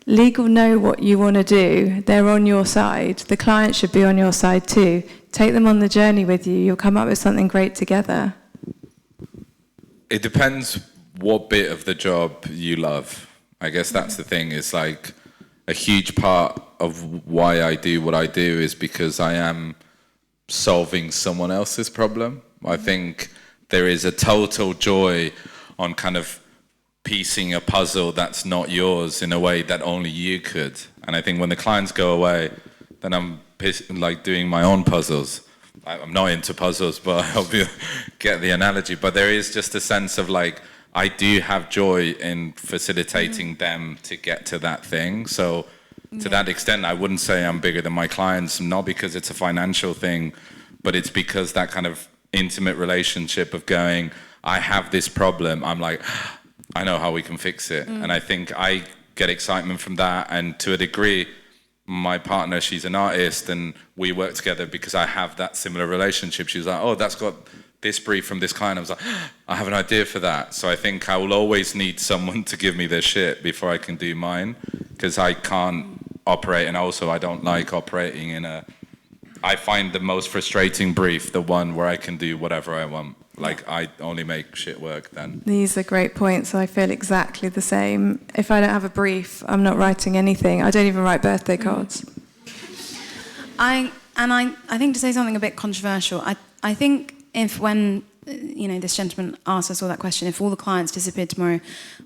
Legal know what you want to do. They're on your side. The client should be on your side too. Take them on the journey with you. You'll come up with something great together. It depends what bit of the job you love. I guess that's the thing. It's like a huge part of why I do what I do is because I am solving someone else's problem. I think there is a total joy on kind of piecing a puzzle that's not yours in a way that only you could. And I think when the clients go away, then I'm like doing my own puzzles. I'm not into puzzles, but I hope you get the analogy. But there is just a sense of like, I do have joy in facilitating them to get to that thing. So to that extent, I wouldn't say I'm bigger than my clients, not because it's a financial thing, but it's because that kind of intimate relationship of going, I have this problem, I'm like, I know how we can fix it. And I think I get excitement from that. And to a degree, my partner, she's an artist, and we work together because I have that similar relationship. She was like, oh, that's got this brief from this client. I was like, I have an idea for that. So I think I will always need someone to give me their shit before I can do mine, because I can't operate, and also I don't like operating in a... I find the most frustrating brief the one where I can do whatever I want. Like, I only make shit work then. These are great points. I feel exactly the same. If I don't have a brief, I'm not writing anything. I don't even write birthday cards. I think, to say something a bit controversial, I think if when this gentleman asked us all that question, if all the clients disappeared tomorrow,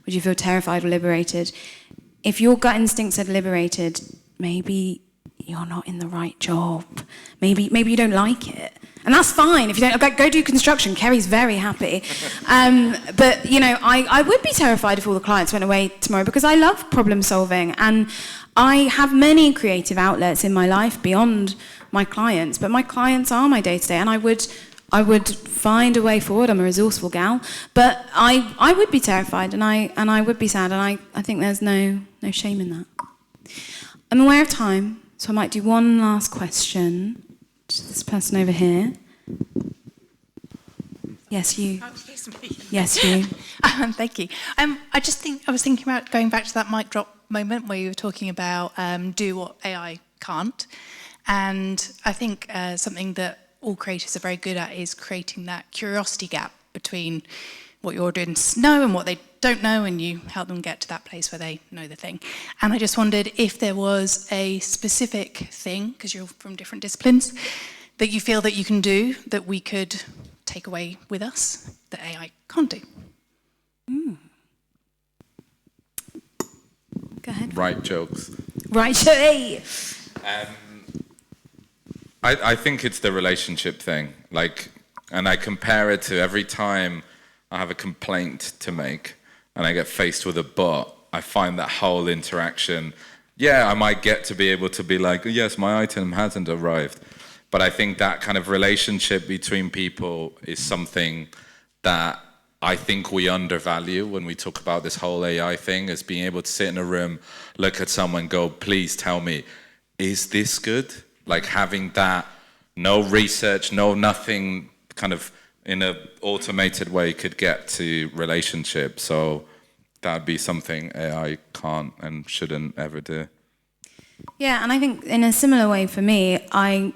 would you feel terrified or liberated? If your gut instinct said liberated, maybe you're not in the right job. Maybe you don't like it. And that's fine. If you don't, go do construction. Kerry's very happy. But, you know, I would be terrified if all the clients went away tomorrow, because I love problem solving. And I have many creative outlets in my life beyond my clients. But my clients are my day-to-day. And I would find a way forward. I'm a resourceful gal. But I would be terrified, and I would be sad. And I think there's no shame in that. I'm aware of time, so I might do one last question. This person over here. Yes, you. Yes, you. Thank you. I was thinking about going back to that mic drop moment where you were talking about do what AI can't, and I think something that all creators are very good at is creating that curiosity gap between what your audience know and what they don't know, and you help them get to that place where they know the thing. And I just wondered if there was a specific thing, because you're from different disciplines, that you feel that you can do that we could take away with us that AI can't do. Go ahead. Write jokes. Right, hey. I think it's the relationship thing. And I compare it to every time I have a complaint to make and I get faced with a bot, I find that whole interaction, I might get to be able to be like, yes, my item hasn't arrived. But I think that kind of relationship between people is something that I think we undervalue when we talk about this whole AI thing, is being able to sit in a room, look at someone, go, please tell me, is this good? Like having that, no research, no nothing, kind of in an automated way could get to relationship. So that'd be something AI can't and shouldn't ever do. Yeah, and I think in a similar way for me, I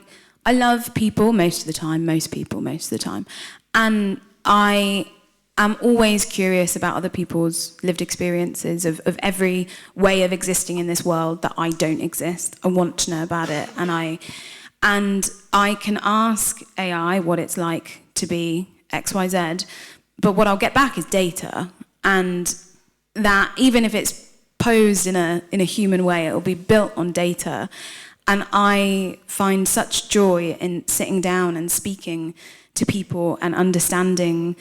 love people most of the time, most people most of the time. And I am always curious about other people's lived experiences of every way of existing in this world that I don't exist. I want to know about it. And I can ask AI what it's like to be XYZ, but what I'll get back is data. And that, even if it's posed in a human way, it'll be built on data. And I find such joy in sitting down and speaking to people and understanding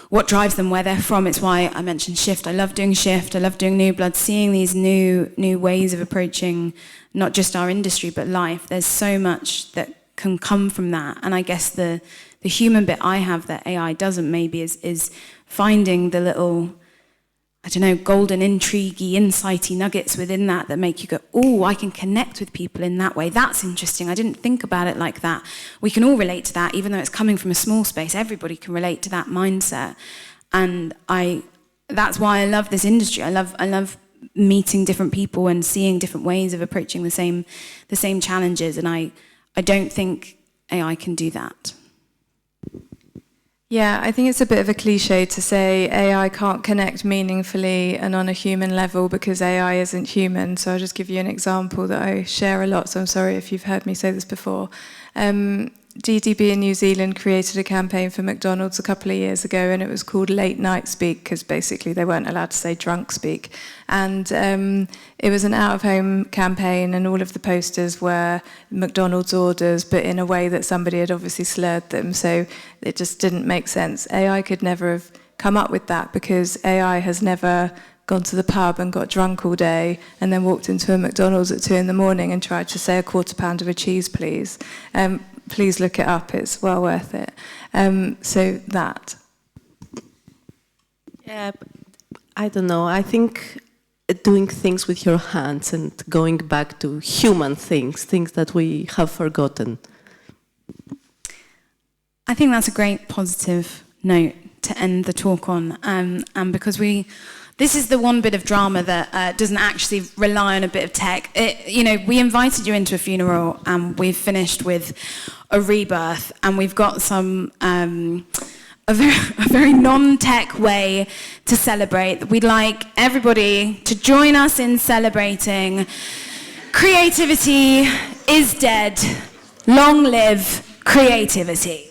what drives them, where they're from. It's why I mentioned Shift. I love doing Shift. I love doing New Blood, seeing these new ways of approaching not just our industry, but life. There's so much that can come from that. And I guess the human bit I have that AI doesn't maybe is finding the little, I don't know, golden, intriguey, insighty nuggets within that make you go, oh, I can connect with people in that way. That's interesting. I didn't think about it like that. We can all relate to that, even though it's coming from a small space. Everybody can relate to that mindset. And that's why I love this industry. I love meeting different people and seeing different ways of approaching the same challenges. And I don't think AI can do that. Yeah, I think it's a bit of a cliche to say AI can't connect meaningfully and on a human level because AI isn't human. So I'll just give you an example that I share a lot, so I'm sorry if you've heard me say this before. DDB in New Zealand created a campaign for McDonald's a couple of years ago, and it was called Late Night Speak, because basically they weren't allowed to say drunk speak. And it was an out-of-home campaign, and all of the posters were McDonald's orders, but in a way that somebody had obviously slurred them, so it just didn't make sense. AI could never have come up with that, because AI has never gone to the pub and got drunk all day and then walked into a McDonald's at 2 a.m. and tried to say a quarter pound of a cheese, please. Please look it up, it's well worth it. So that. Yeah, I don't know. I think doing things with your hands and going back to human things that we have forgotten. I think that's a great positive note to end the talk on, and because this is the one bit of drama that doesn't actually rely on a bit of tech. We invited you into a funeral, and we've finished with a rebirth, and we've got a very non-tech way to celebrate. We'd like everybody to join us in celebrating. Creativity is dead. Long live creativity.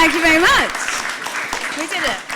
Thank you very much. We did it.